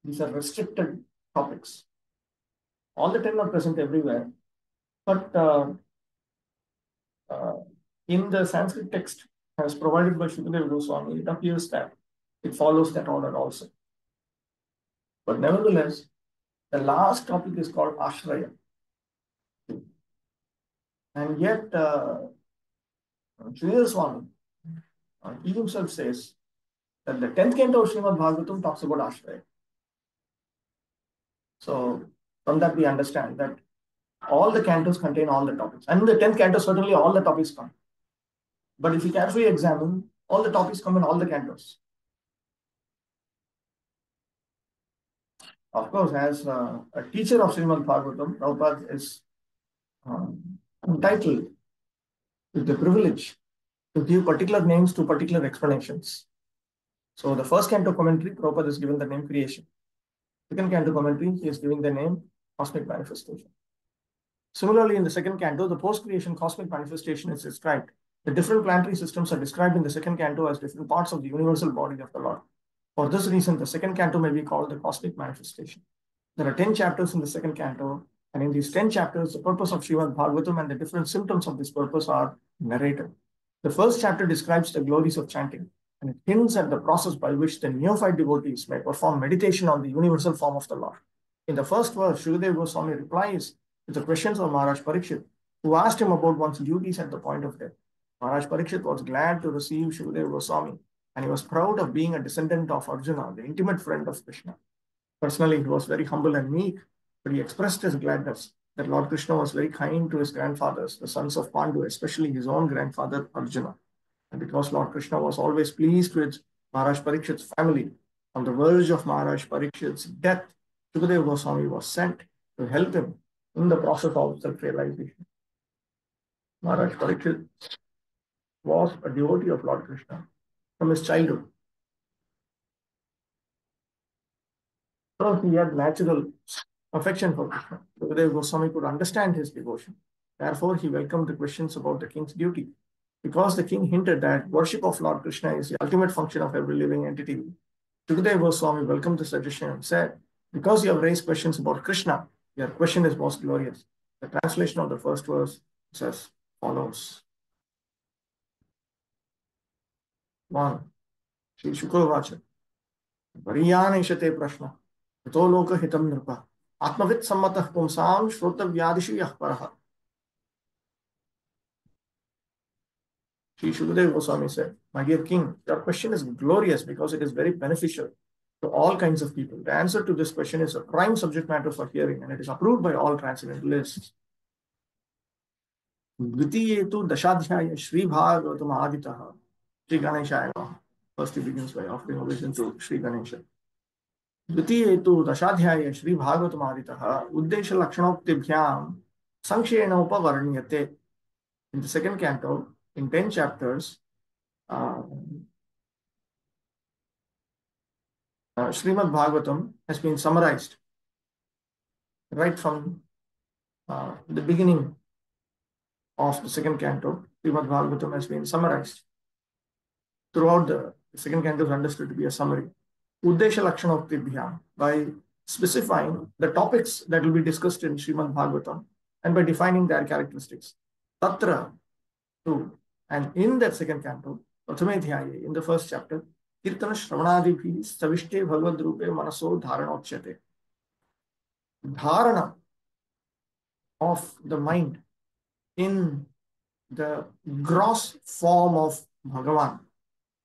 these are restricted topics. All the 10 are present everywhere. But uh, in the Sanskrit text as provided by Shukadeva Goswami, it appears that it follows that order also. But nevertheless, the last topic is called Ashraya. And yet, Shukadeva Swami, he himself says that the 10th canto of Srimad Bhagavatam talks about Ashraya. So, from that we understand that all the cantos contain all the topics. And in the 10th canto, certainly all the topics come. But if you carefully examine, all the topics come in all the cantos. Of course, as a teacher of Srimad Bhagavatam, Prabhupada is entitled with the privilege to give particular names to particular explanations. So the first canto commentary, Prabhupada is given the name creation. Second canto commentary, he is giving the name cosmic manifestation. Similarly, in the second canto, the post-creation cosmic manifestation is described. The different planetary systems are described in the second canto as different parts of the universal body of the Lord. For this reason, the second canto may be called the cosmic manifestation. There are 10 chapters in the second canto, and in these 10 chapters, the purpose of Srimad Bhagavatam and the different symptoms of this purpose are narrated. The first chapter describes the glories of chanting, and it hints at the process by which the neophyte devotees may perform meditation on the universal form of the Lord. In the first verse, Shukadeva Goswami replies to the questions of Maharaj Parikshit, who asked him about one's duties at the point of death. Maharaj Parikshit was glad to receive Shukadeva Goswami, and he was proud of being a descendant of Arjuna, the intimate friend of Krishna. Personally, he was very humble and meek, but he expressed his gladness that Lord Krishna was very kind to his grandfathers, the sons of Pandu, especially his own grandfather Arjuna. And because Lord Krishna was always pleased with Maharaj Parikshit's family, on the verge of Maharaj Parikshit's death, Shukadeva Goswami was sent to help him in the process of self-realization. Maharaj Parikshit was a devotee of Lord Krishna from his childhood. So he had natural affection for Krishna. Shukadeva Goswami could understand his devotion. Therefore, he welcomed the questions about the king's duty. Because the king hinted that worship of Lord Krishna is the ultimate function of every living entity, Shukadeva Goswami welcomed the suggestion and said, because you have raised questions about Krishna, your question is most glorious. The translation of the first verse is as follows. 1. Shri Shukavacha. Variyaneshate prashna. Ito loka hitam nirpa. Atmavit sammatah pumsam shrotavyadishu yah paraha. Shri Shukadeva Goswami said, my dear king, your question is glorious because it is very beneficial to all kinds of people. The answer to this question is a prime subject matter for hearing, and it is approved by all transcendentalists. Dvitiye tu dashadhyaya Shri Bhagavatam Aditaha. Shri Ganeshaya. First he begins by offering obeisance to Shri Ganesha. द्वितीये तु दशाध्याये श्री भागवतमादितः उद्देश लक्षणोक्तिभ्याम संक्षेपेण उपवर्ण्यते. In the second canto, in 10 chapters, Srimad Bhagavatam has been summarized right from the beginning of the second canto. Srimad Bhagavatam has been summarized throughout the second canto is understood to be a summary. Uddesha Lakshanokti by specifying the topics that will be discussed in Srimad Bhagavatam and by defining their characteristics. Tatra 2. And in that second canto, Prathamedhyaye, in the first chapter, Kirtana Shravanadibhi Savishte Bhagavad Rupe Manaso Dharanochyate. Dharana of the mind in the gross form of Bhagavan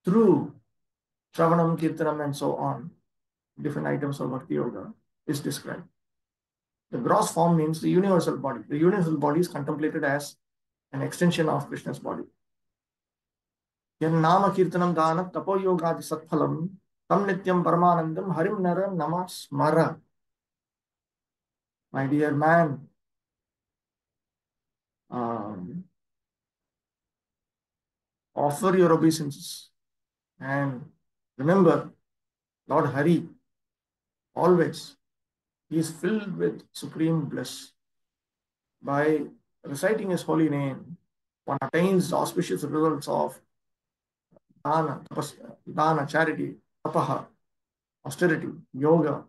through Shravanam, Kirtanam, and so on, different items of Bhakti Yoga is described. The gross form means the universal body. The universal body is contemplated as an extension of Krishna's body. Yannama Kirtanam Dana Tapo Yogadi Satphalam Tam Nityam Paramanandam Harim Nara Nama Smara. My dear man, offer your obeisances and remember Lord Hari always He is filled with supreme bliss. By reciting his holy name, one attains the auspicious results of dana, dana, charity, tapaha, austerity, yoga,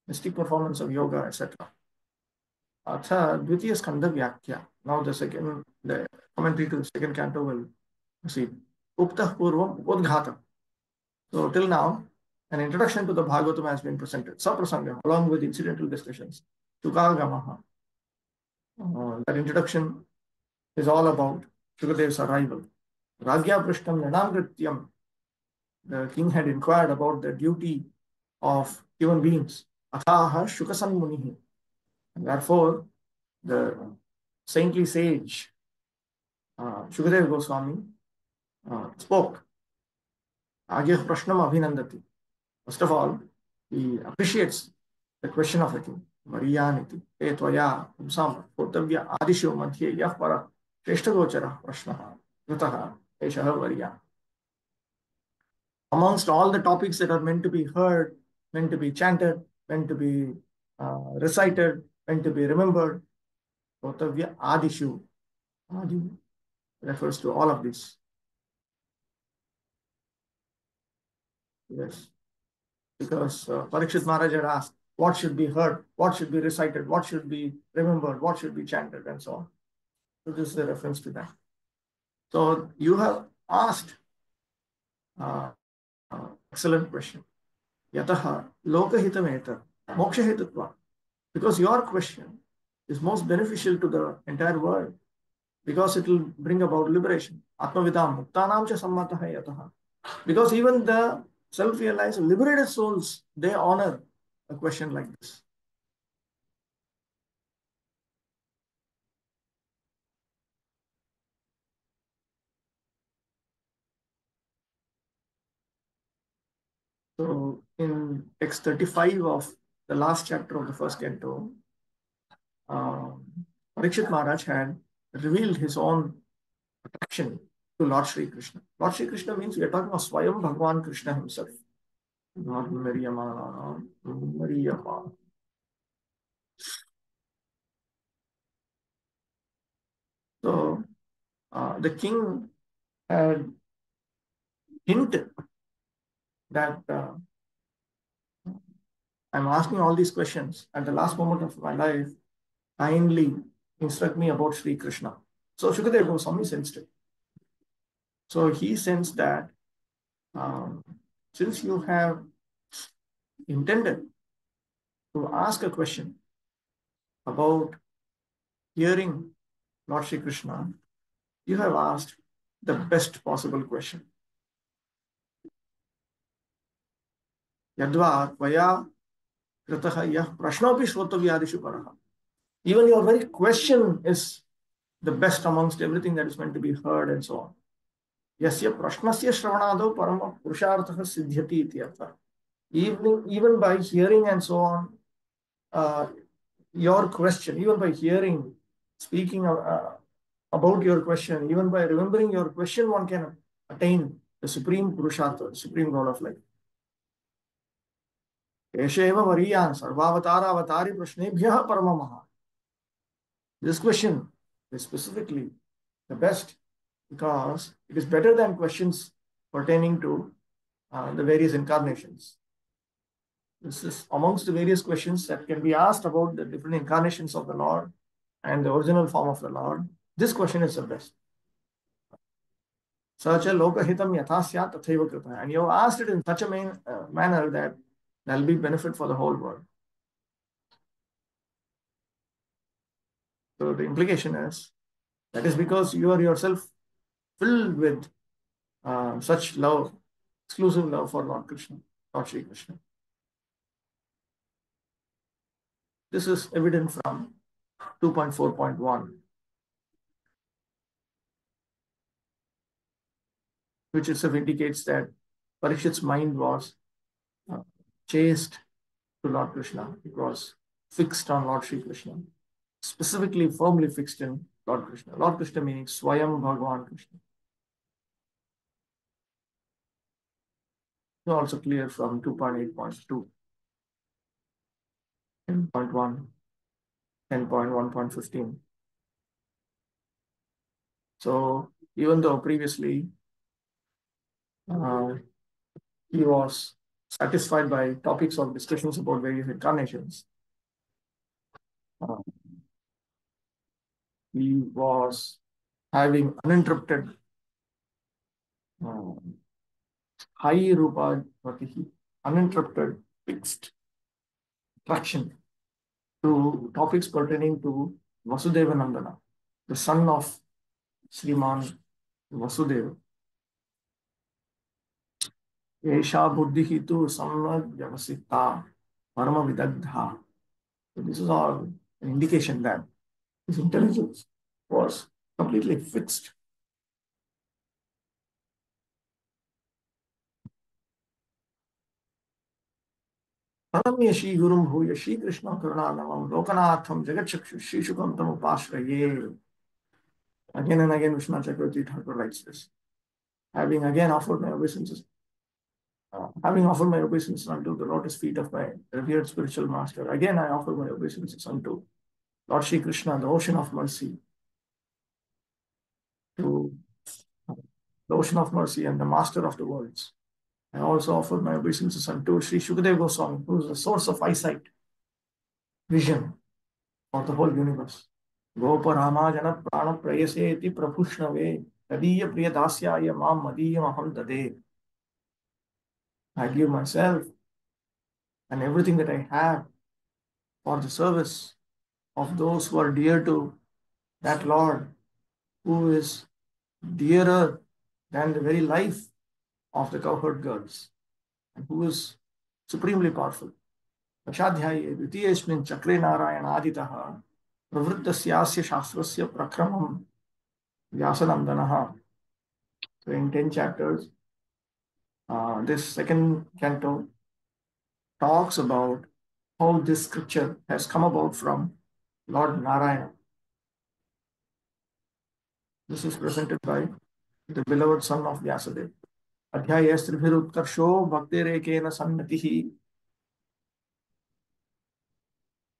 mystic performance of yoga, etc. Atha Dvitiya Skandha Vyakhya. Now the commentary to the second canto will proceed. Uptah Purvam Udghata. So till now, an introduction to the Bhagavatam has been presented. Saprasanga, along with incidental discussions. Tukagamaha. That introduction is all about Shukadev's arrival. Ragya Prishtam Nanamrityam. The king had inquired about the duty of human beings. Athaha Shukasan Munihi. And therefore, the saintly sage Shukadev Goswami spoke. Agya Prashnam Abhinandati. First of all, he appreciates the question of the king. Mariyaniti, Etvaya, Pumsam, Kotavya, Adishu, Madhye, Yahpara, Shreshtagochara, Prashnaha, Vritaha, Eshaha, Variya. Amongst all the topics that are meant to be heard, meant to be chanted, meant to be recited, meant to be remembered, Kotavya, Adishu. Adi refers to all of this. Yes. Because Parikshit Maharaj had asked, what should be heard, what should be recited, what should be remembered, what should be chanted, and so on. So this is a reference to that. So you have asked excellent question. Yataha lokahitameta mokshahetutva. Because your question is most beneficial to the entire world, because it will bring about liberation. Atmavidam muktanam cha sammataha yataha. Because even the self-realized liberated souls, they honor a question like this. So in text 35 of the last chapter of the first canto, Parikshit Maharaj had revealed his own attraction to Lord Sri Krishna. Lord Sri Krishna means we are talking of Swayam Bhagwan Krishna himself. Not Mariyama, Mariyama. So the king had hinted that I'm asking all these questions at the last moment of my life. Kindly instruct me about Sri Krishna. So Shukadeva Goswami sensed it. So he sensed that since you have intended to ask a question about hearing Lord Sri Krishna, you have asked the best possible question. Yadva tvaya kritaha yah prashnopi shrotavyadishu paraha. Even your very question is the best amongst everything that is meant to be heard and so on. Yasya prashnasya shravanado parama purushartha siddhyati ityartha. Even by hearing and so on, your question, even by hearing, speaking about your question, even by remembering your question, one can attain the supreme purushartha, the supreme goal of life. Esheva variyan sarvavatara avatari prashnebhyah paramamaha. This question is specifically the best because it is better than questions pertaining to the various incarnations. This is amongst the various questions that can be asked about the different incarnations of the Lord and the original form of the Lord. This question is the best. Such a lokahitam yathasya tathaiva krita. And you have asked it in such a manner that there will be benefit for the whole world. So the implication is that is because you are yourself filled with such love, exclusive love for Lord Krishna, Lord Sri Krishna. This is evident from 2.4.1, which itself indicates that Parikshit's mind was chaste to Lord Krishna. It was fixed on Lord Sri Krishna, specifically firmly fixed in Lord Krishna. Lord Krishna meaning Swayam Bhagavan Krishna. It's also clear from 2.8.2. 10.1, 10.1.15. So even though previously uh, he was satisfied by topics of discussions about various incarnations, uh, he was having uninterrupted uh, high rupa Vatihi, uninterrupted fixed attraction to topics pertaining to Vasudeva Nandana, the son of Sriman Vasudeva. Esha buddhihi tu samvad vyavasita parama vidagdha. So this is all an indication that his intelligence was completely fixed. Pranamya Shri Gurum Bhuya Shri Krishna Karunanamam Lokanatham Jagatchakshu Shri Shukam Tam Upashraye. Again and again, Vishnu Chakravarti Thakur writes this. Having offered my obeisances unto the lotus feet of my revered spiritual master, again I offer my obeisances unto Lord Shri Krishna, the ocean of mercy, to the ocean of mercy and the master of the worlds. I also offer my obeisances unto Sri Shukadeva Goswami, who is the source of eyesight, vision for the whole universe. Goparama prana prayaseti prabhushnave tadiya priyadasyaya mam madiyam aham dade. I give myself and everything that I have for the service of those who are dear to that Lord, who is dearer than the very life of the cowherd girls, and who is supremely powerful. दशाध्याये द्वितीयेऽस्मिन् चक्रे नारायणादितः प्रवृत्तस्यास्य शास्त्रस्य प्रक्रमं व्यासनन्दनः. So in 10 chapters, this second canto talks about how this scripture has come about from Lord Narayana. This is presented by the beloved son of Vyasadeva. अध्यायस्त्रिभिरुत्कर्षो भक्तिरेकेन सन्नतिः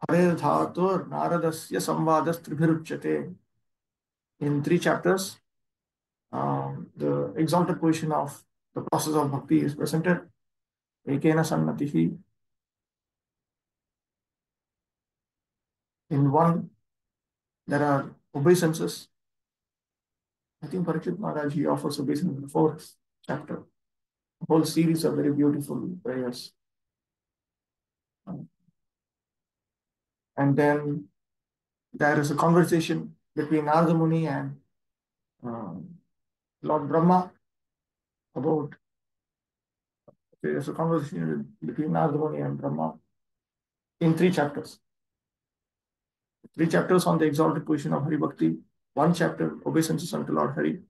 हरेर्धातुर्नारदस्य संवादस्त्रिभिरुच्यते. In 3 chapters, the exalted position of the process of bhakti is presented. Ekena sannatihi. In one, there are obeisances. I think Parikshit Maharaj, he offers obeisance in the 4th chapter. A whole series of very beautiful prayers. And then there is a conversation between Narada Muni and Lord Brahma about, there is a conversation between Narada Muni and Brahma in 3 chapters. 3 chapters on the exalted position of Hari Bhakti, 1 chapter obeisances unto Lord Hari,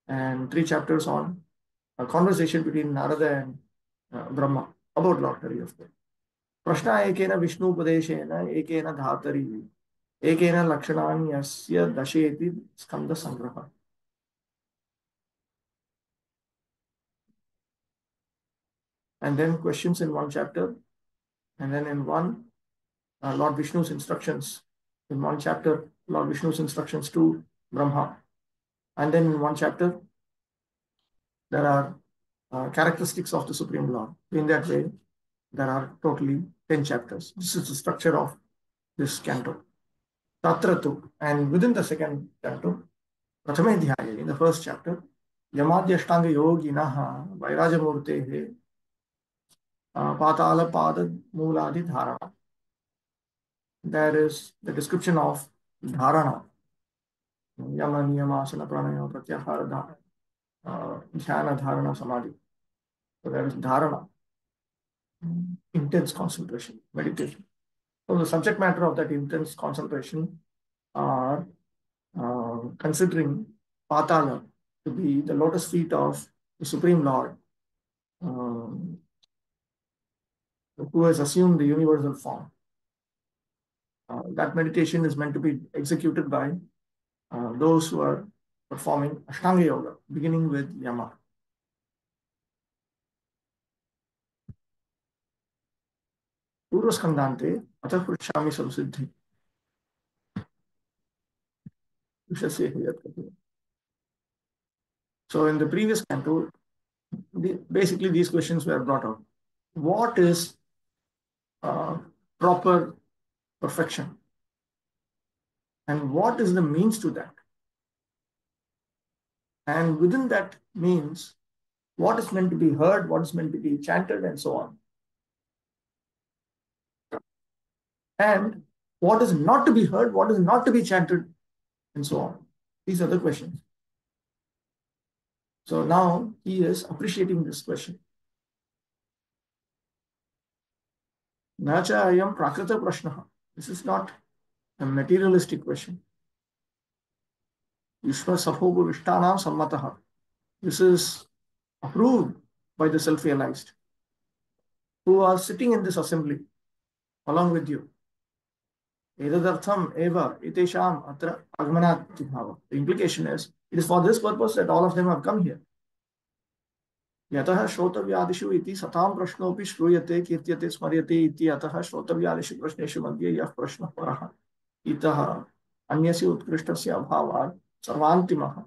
and 3 chapters on a conversation between Narada and Brahma about Lord Hari, of course. Prashna ekena Vishnu Padeshena ekena dhatari ekena lakshananyasya dasheti skanda sangraha. And then questions in 1 chapter, and then in 1, Lord Vishnu's instructions. In 1 chapter, Lord Vishnu's instructions to Brahma. And then in 1 chapter, there are characteristics of the Supreme Lord. In that way, there are totally 10 chapters. This is the structure of this canto. Tatratu, and within the second canto, Prathame Dhyaya, in the first chapter, Yamadya Ashtanga Yoginaha Vairajamurtehe Patala Pada Muladi Dharana. There is the description of dharana, yama, niyama, asana, pranayama, pratyahara, dhyana, dharana, samadhi. So there is dharana, intense concentration, meditation. So the subject matter of that intense concentration are considering patala to be the lotus feet of the Supreme Lord, who has assumed the universal form. That meditation is meant to be executed by those who are performing Ashtanga Yoga, beginning with Yama. Purvaskandante, अतः पृच्छामि संसिद्धि विषस्य यत् कथ्यते. So in the previous canto, basically these questions were brought out. What is proper perfection? And what is the means to that? And within that means, what is meant to be heard, what is meant to be chanted, and so on. And what is not to be heard, what is not to be chanted, and so on. These are the questions. So now he is appreciating this question. Nacha ayam prakrita prashnaha. This is not a materialistic question. Vishwa saphobu vishtanam sammataha. This is approved by the self-realized who are sitting in this assembly along with you. Edadartham eva itesham atra agmanat bhava. The implication is, it is for this purpose that all of them have come here. यतः श्रोतव्यादिषु इति सतां प्रश्नोऽपि श्रूयते कीर्त्यते स्मर्यते इति अतः श्रोतव्यादिषु प्रश्नेषु मध्ये यः प्रश्नः परः इतः अन्यस्य उत्कृष्टस्य अभावात् सर्वान्तिमः.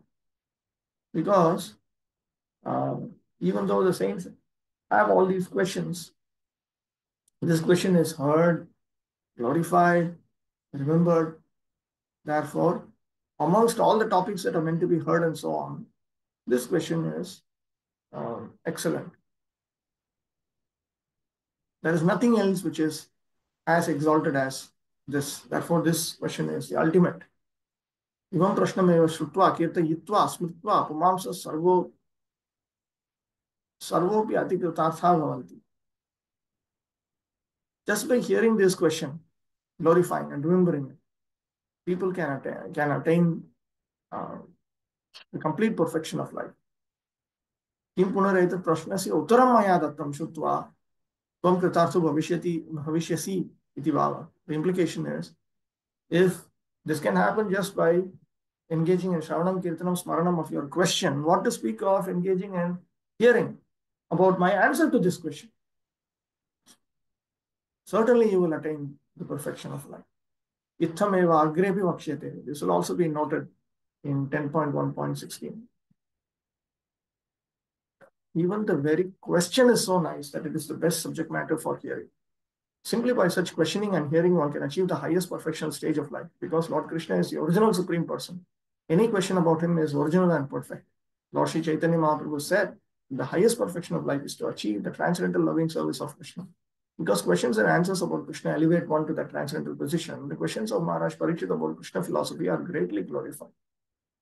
Because even though the saints have all these questions, this question is heard, glorified, remembered. Therefore, amongst all the topics that are meant to be heard and so on, this question is excellent. There is nothing else which is as exalted as this. Therefore, this question is the ultimate. Ivam prashnamev shrutva kirtayitva smritva pumansa sarvopi atikritartha bhavanti. Just by hearing this question, glorifying and remembering it, people can attain the complete perfection of life. Kim punaraitat prashnasya uttaram maya dattam shrutva tvam kritartho bhavishyasi iti bhava. The implication is, if this can happen just by engaging in Shravanam, Kirtanam, Smaranam of your question, what to speak of engaging and hearing about my answer to this question? Certainly you will attain the perfection of life. Itham eva agrepi vakshyate. This will also be noted in 10.1.16. Even the very question is so nice that it is the best subject matter for hearing. Simply by such questioning and hearing, one can achieve the highest perfectional stage of life, because Lord Krishna is the original Supreme Person. Any question about him is original and perfect. Lord Sri Chaitanya Mahaprabhu said, the highest perfection of life is to achieve the transcendental loving service of Krishna. Because questions and answers about Krishna elevate one to that transcendental position, the questions of Maharaj Parikshit about Krishna philosophy are greatly glorified.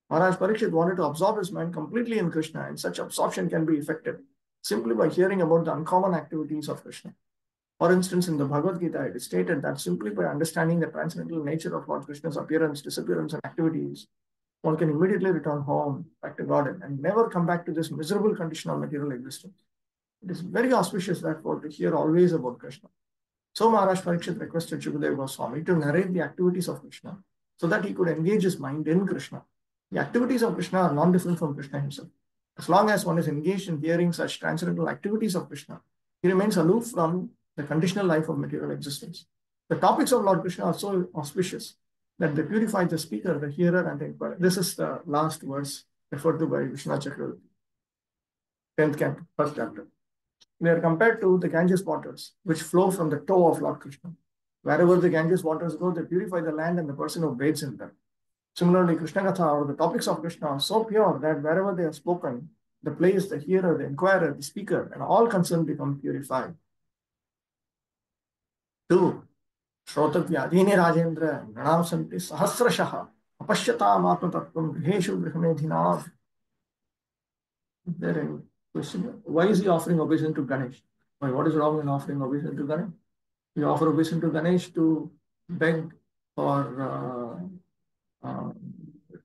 Maharaj Parikshit wanted to absorb his mind completely in Krishna, and such absorption can be effected simply by hearing about the uncommon activities of Krishna. For instance, in the Bhagavad Gita, it is stated that simply by understanding the transcendental nature of Lord Krishna's appearance, disappearance, and activities, one can immediately return home, back to Godhead, and never come back to this miserable condition of material existence. It is very auspicious, therefore, to hear always about Krishna. So Maharaj Parikshit requested Shukadeva Goswami to narrate the activities of Krishna so that he could engage his mind in Krishna. The activities of Krishna are non-different from Krishna himself. As long as one is engaged in hearing such transcendental activities of Krishna, he remains aloof from the conditional life of material existence. The topics of Lord Krishna are so auspicious that they purify the speaker, the hearer, and the inquirer. This is the last verse referred to by Vishwanath Chakravarti, 10th canto, 1st chapter. They are compared to the Ganges waters, which flow from the toe of Lord Krishna. Wherever the Ganges waters go, they purify the land and the person who bathes in them. Similarly, Krishna Katha, or the topics of Krishna, are so pure that wherever they are spoken, the place, the hearer, the inquirer, the speaker, and all concerned become purified. 2. Shrotavyadini Rajendra Nanam Santi Sahasrashaha Apashyatam Atmatattvam Griheshu Grihmedhinam. Is there any question? Why is he offering obeisance to Ganesh? Why? What is wrong in offering obeisance to Ganesh? We offer obeisance to Ganesh to beg for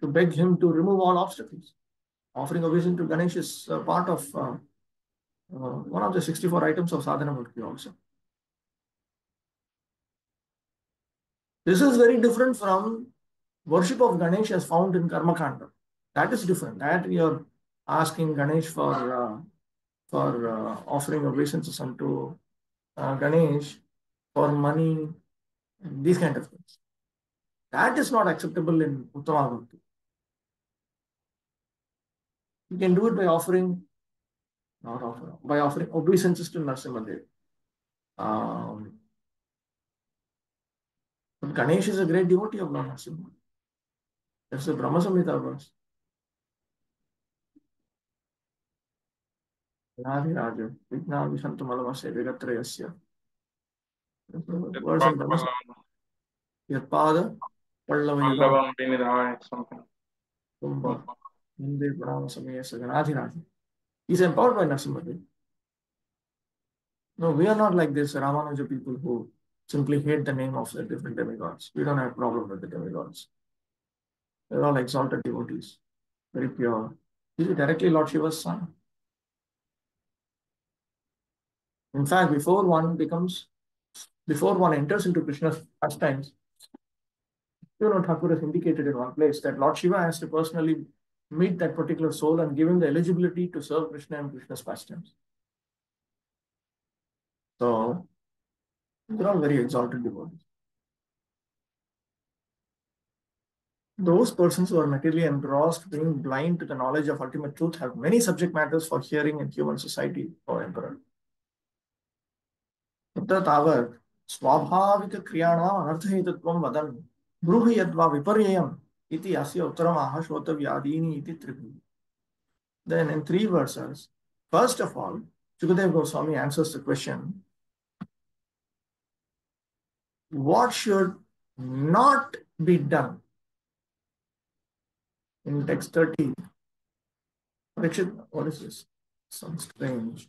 to beg him to remove all obstacles. Offering obeisance to Ganesh is part of one of the 64 items of sadhana bhakti also. This is very different from worship of Ganesh as found in Karma Kanda. That is different. That you're asking Ganesh for offering obeisances unto Ganesh for money and these kind of things. That is not acceptable in Uttama Bhakti. You can do it by offering, not offering, by offering obeisances to Narasimhadev. But Ganesh is a great devotee of Lord Narasimha. That's the Brahma Samhita verse. Radhiraja, Vigna Vishantu Malamase Vigatrayasya. Words in Brahma Samhita. Yatpada, Pallavayuga, Mandavam Vinidhaya, something. Kumbha, Ninde Brahma Samhita, Radhiraja. He's empowered by Narasimhadev. No, we are not like this Ramanuja people who simply hate the name of the different demigods. We don't have a problem with the demigods. They're all exalted devotees, very pure. He's directly Lord Shiva's son. In fact, before one enters into Krishna's pastimes, Thakur has indicated in one place that Lord Shiva has to personally meet that particular soul and give him the eligibility to serve Krishna and Krishna's pastimes. So, they're all very exalted devotees. Those persons who are materially engrossed, being blind to the knowledge of ultimate truth, have many subject matters for hearing in human society, O Emperor. तत्र तावत् स्वाभाविकक्रियाणाम् अनर्थहेतुत्वं वदन् ब्रूहि यद्वा विपर्ययम् इति अस्य उत्तरमाह श्रोतव्यादीनि इति त्रिभिः. Then in 3 verses, first of all, Sukadeva Goswami answers the question, what should not be done? In text 30, Parikshit, what is this? Some strange.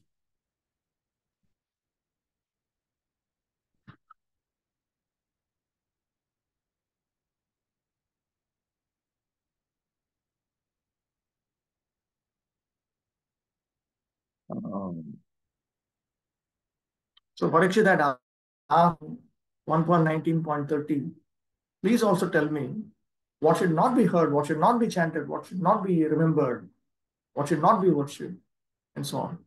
So Parikshit had asked 1.19.30, please also tell me what should not be heard, what should not be chanted, what should not be remembered, what should not be worshipped, and so on.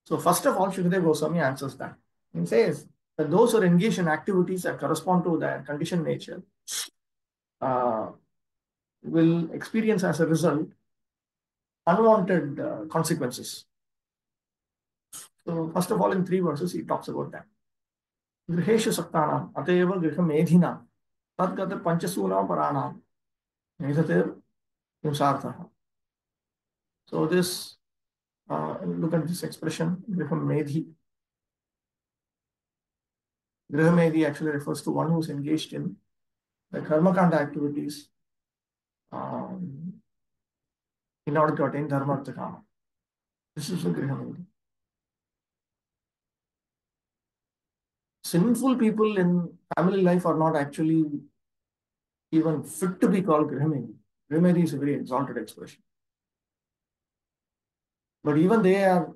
So first of all, Shukadeva Goswami answers that. He says that those who are engaged in activities that correspond to their conditioned nature will experience as a result unwanted consequences. So first of all, in 3 verses, he talks about that. Griheshu Saktanam, Ateva Grihamedhina, Tadgata Panchasuna Paranam, Nedhatir Yusartha. So this, look at this expression, Grihamedhi. Grihamedhi actually refers to one who's engaged in the karmakanda activities in order to attain dharma artha kama. This is the Grihamedhi. Sinful people in family life are not actually even fit to be called Grihamedhi. Grihamedhi is a very exalted expression. But even they are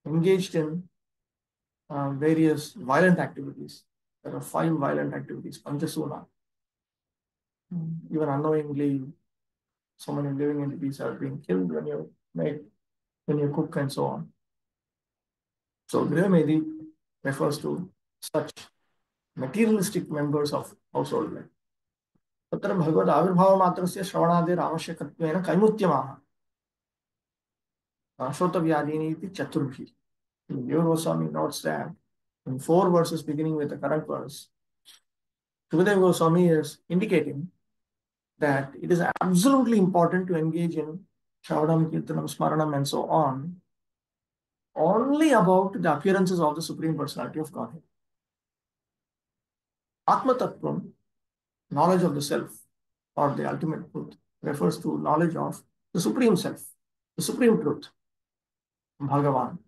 engaged in various violent activities. There are 5 violent activities, Panchasuna. Even unknowingly, so many living entities are being killed when you cook and so on. So Grihamedhi refers to such materialistic members of household life. तत्र भगवद आविर्भाव मात्रस्य श्रवणादेर आवश्यकत्वेन कैमुत्यमाह श्रोतव्यादीनि इति चतुर्भिः. Your Goswami notes that in 4 verses beginning with the current verse, Sukadeva Goswami is indicating that it is absolutely important to engage in Shravanam, Kirtanam, Smaranam and so on only about the appearances of the Supreme Personality of Godhead. Atma Tattvam, knowledge of the self or the ultimate truth, refers to knowledge of the Supreme Self, the Supreme Truth, Bhagavan.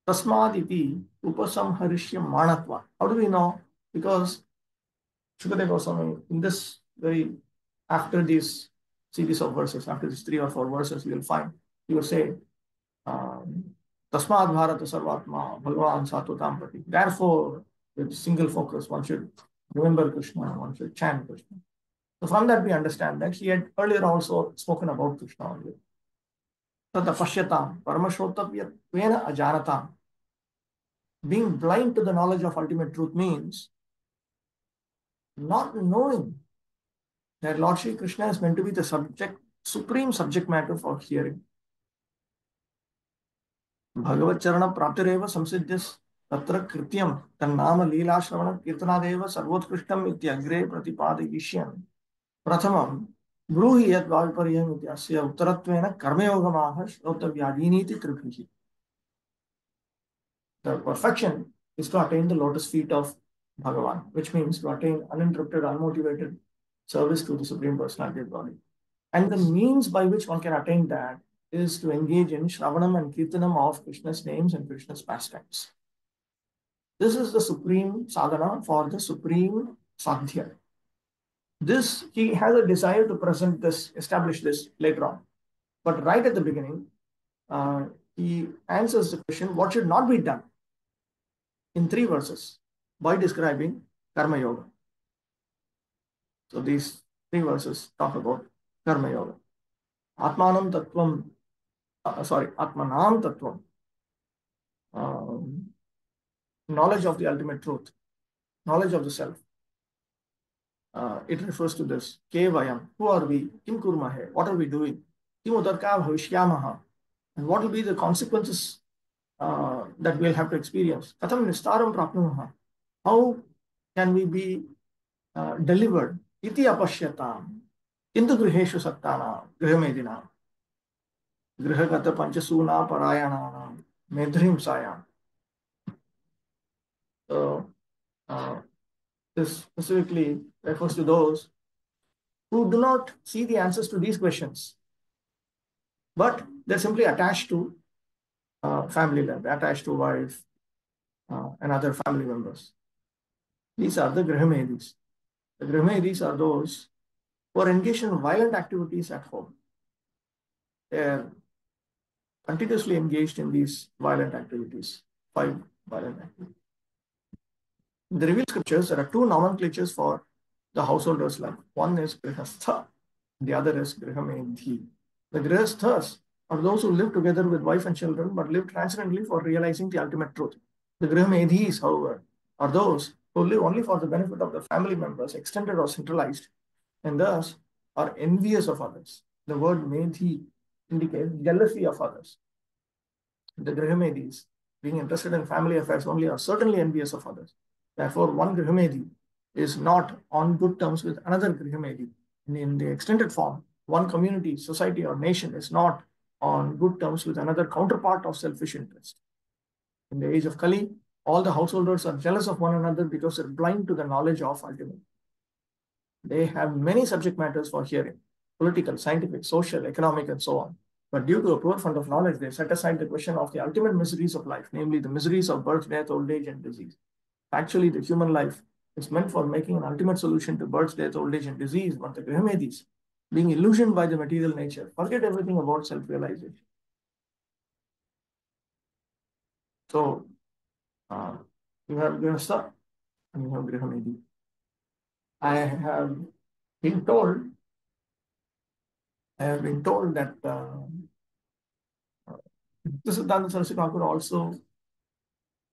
Tasmad iti upasamharishya manatva. How do we know? Because Shukadeva Goswami, in this after these series of verses, after these 3 or 4 verses, you will find, he will say, Tasmad Bharata Sarvatma, Bhagavan Satutam Prati. Therefore, with single focus, one should remember Krishna, one should chant Krishna. So from that we understand that he had earlier also spoken about Krishna only. Tata Pashyatam, Paramashotavyat Vena Ajanatam. Being blind to the knowledge of ultimate truth means not knowing that Lord Sri Krishna is meant to be the supreme subject matter for hearing. Bhagavad Charana Praptireva Samsiddhas Tatra Krityam Tannama Leela Shravana Kirtanadeva Sarvotkristam Ityagre Pratipadayishyam Prathamam Bruhi Yad Vaviparyam Ityasya Uttaratvena Karmayogamaha Shrotavyadiniti Tribhihi. The perfection is to attain the lotus feet of Bhagavan, which means to attain uninterrupted, unmotivated service to the Supreme Personality of Godhead. And the means by which one can attain that is to engage in Shravanam and Kirtanam of Krishna's names and Krishna's pastimes. This is the supreme sadhana for the supreme sadhya. This, he has a desire to present this, establish this later on. But right at the beginning, he answers the question, what should not be done? In 3 verses by describing Karma Yoga. So these 3 verses talk about Karma Yoga. Atmanam Tattvam, Atmanam Tattvam, knowledge of the ultimate truth, knowledge of the self. It refers to this. Ke vayam, who are we? Kim kurmahe, what are we doing? Kim udarka bhavishyamaha, and what will be the consequences that we'll have to experience? Katham nistaram prapnumaha, how can we be delivered? Iti apashyatam, kintu griheshu sattana, grihamedina, grihagata panchasuna parayana, medhrim sayam. So, this specifically refers to those who do not see the answers to these questions, but they're simply attached to family life, attached to wife and other family members. These are the Grihamedis. The Grihamedis are those who are engaged in violent activities at home. They're continuously engaged in these violent activities, 5 violent activities. In the revealed scriptures, there are 2 nomenclatures for the householder's life. One is Grihastha, the other is Grihamedhi. The Grihasthas are those who live together with wife and children but live transcendently for realizing the ultimate truth. The Grihamedhis, however, are those who live only for the benefit of the family members, extended or centralized, and thus are envious of others. The word Medhi indicates jealousy of others. The Grihamedhis, being interested in family affairs only, are certainly envious of others. Therefore, one Grihamedhi is not on good terms with another Grihamedhi. In the extended form, one community, society, or nation is not on good terms with another counterpart of selfish interest. In the age of Kali, all the householders are jealous of one another because they're blind to the knowledge of ultimate. They have many subject matters for hearing, political, scientific, social, economic, and so on. But due to a poor fund of knowledge, they set aside the question of the ultimate miseries of life, namely the miseries of birth, death, old age, and disease. Actually, the human life is meant for making an ultimate solution to birth, death, old age, and disease, but the Grihamedis, being illusioned by the material nature, forget everything about self-realization. So, you have Grihastha and you have Grihamedi. I have been told that Siddhanta Saraswati Thakur also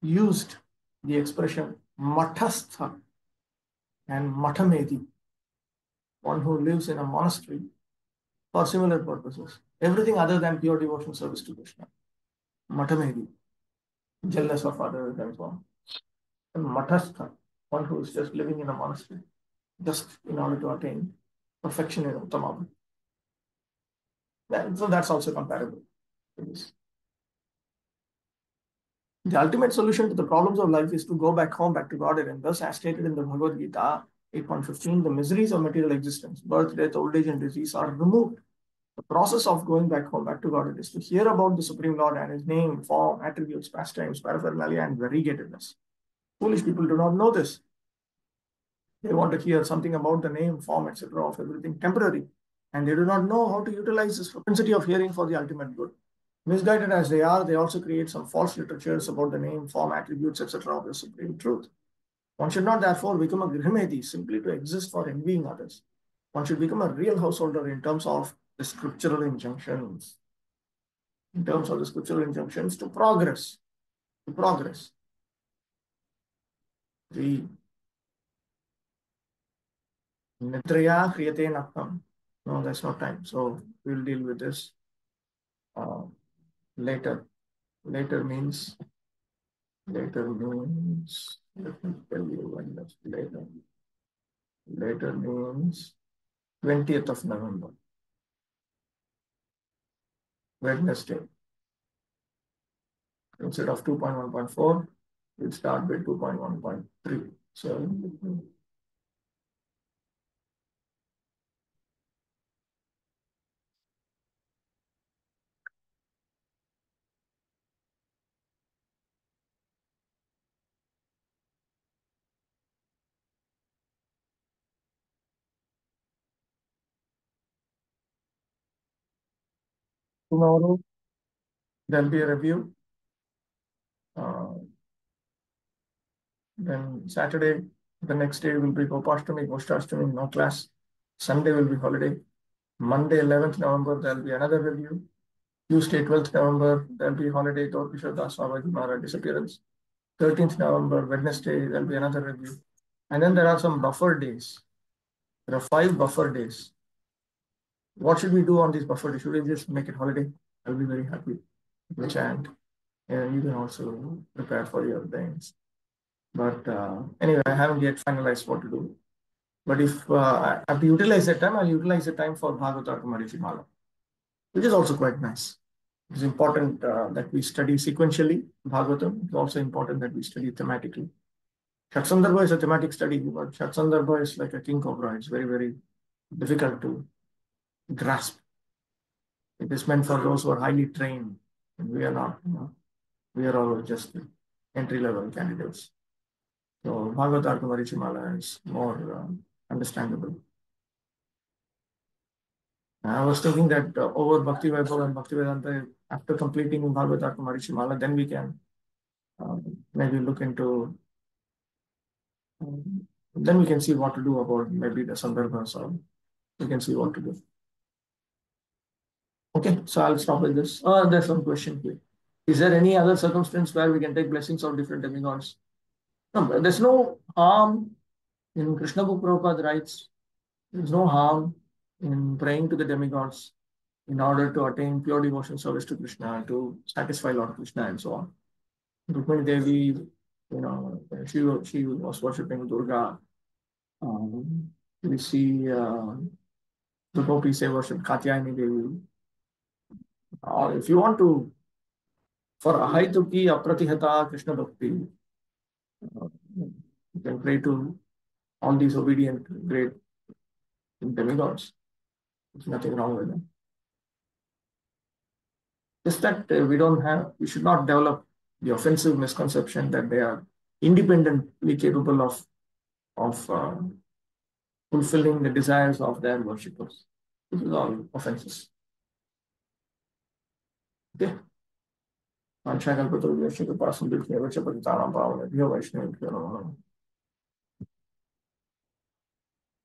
used the expression Mathastha and Mathamedi, one who lives in a monastery for similar purposes, everything other than pure devotional service to Krishna. Mathamedi, jealous of others and so on. And Mathastha, one who is just living in a monastery, just in order to attain perfection in Uttamam. So that's also comparable to this. The ultimate solution to the problems of life is to go back home, back to Godhead, and thus, as stated in the Bhagavad Gita 8.15, the miseries of material existence, birth, death, old age, and disease are removed. The process of going back home, back to Godhead, is to hear about the Supreme Lord and His name, form, attributes, pastimes, paraphernalia, and variegatedness. Foolish people do not know this. They want to hear something about the name, form, etc. of everything temporary, and they do not know how to utilize this propensity of hearing for the ultimate good. Misguided as they are, they also create some false literatures about the name, form, attributes, etc. of the Supreme Truth. One should not therefore become a Grihamedi simply to exist for envying others. One should become a real householder in terms of the scriptural injunctions. In terms of the scriptural injunctions to progress. To progress. 3. Nidraya kriyate nakam. No, that's not time. So we'll deal with this uh, later. Later means, let me tell you when that's later. Later means 20th of November, Wednesday. Instead of 2.1.4, we'll start with 2.1.3. So tomorrow there'll be a review. Then Saturday, the next day will be Gopashtami, Gostashtami, no class. Sunday will be holiday. Monday, 11th November, there'll be another review. Tuesday, 12th November, there'll be holiday, Gaur Kishore Das Babaji Maharaj disappearance. 13th November, Wednesday, there'll be another review. And then there are some buffer days. There are 5 buffer days. What should we do on these buffer days? Should we just make it holiday? I'll be very happy. Which and you can also prepare for your things. But anyway, I haven't yet finalized what to do. But if I have to utilize that time, I'll utilize the time for Bhagavata Marichimala, which is also quite nice. It's important that we study sequentially Bhagavatam. It's also important that we study thematically. Shatsandarbha is a thematic study, but Shatsandarbha is like a king cobra. It's very, very difficult to grasp. It is meant for those who are highly trained, and we are not. We are all just entry-level candidates. So Bhagavata Marichimala is more understandable. I was thinking that over Bhakti-vaibhava and Bhakti-vedanta, after completing Bhagavata Marichimala, then we can maybe look into, then we can see what to do about maybe the Sandarbhas, or we can see what to do. Okay, so I'll stop with this. There's some question here. Is there any other circumstance where we can take blessings of different demigods? No, there's no harm in Krishna Book Prabhupada writes, there's no harm in praying to the demigods in order to attain pure devotion service to Krishna, to satisfy Lord Krishna, and so on. Rukmini Devi, she was worshipping Durga. We see the gopis say worship Katyayani Devi. Or if you want to, for Ahaituki Apratihata Krishna Bhakti, you can pray to all these obedient great demigods. There's nothing wrong with them. Just that we should not develop the offensive misconception that they are independently capable of fulfilling the desires of their worshippers. This is all offenses. Okay. Vanchakalpatarubhyasya kripasimdhivya vacha patitanam pavanebhyo vaishnavibhyo namo namaः.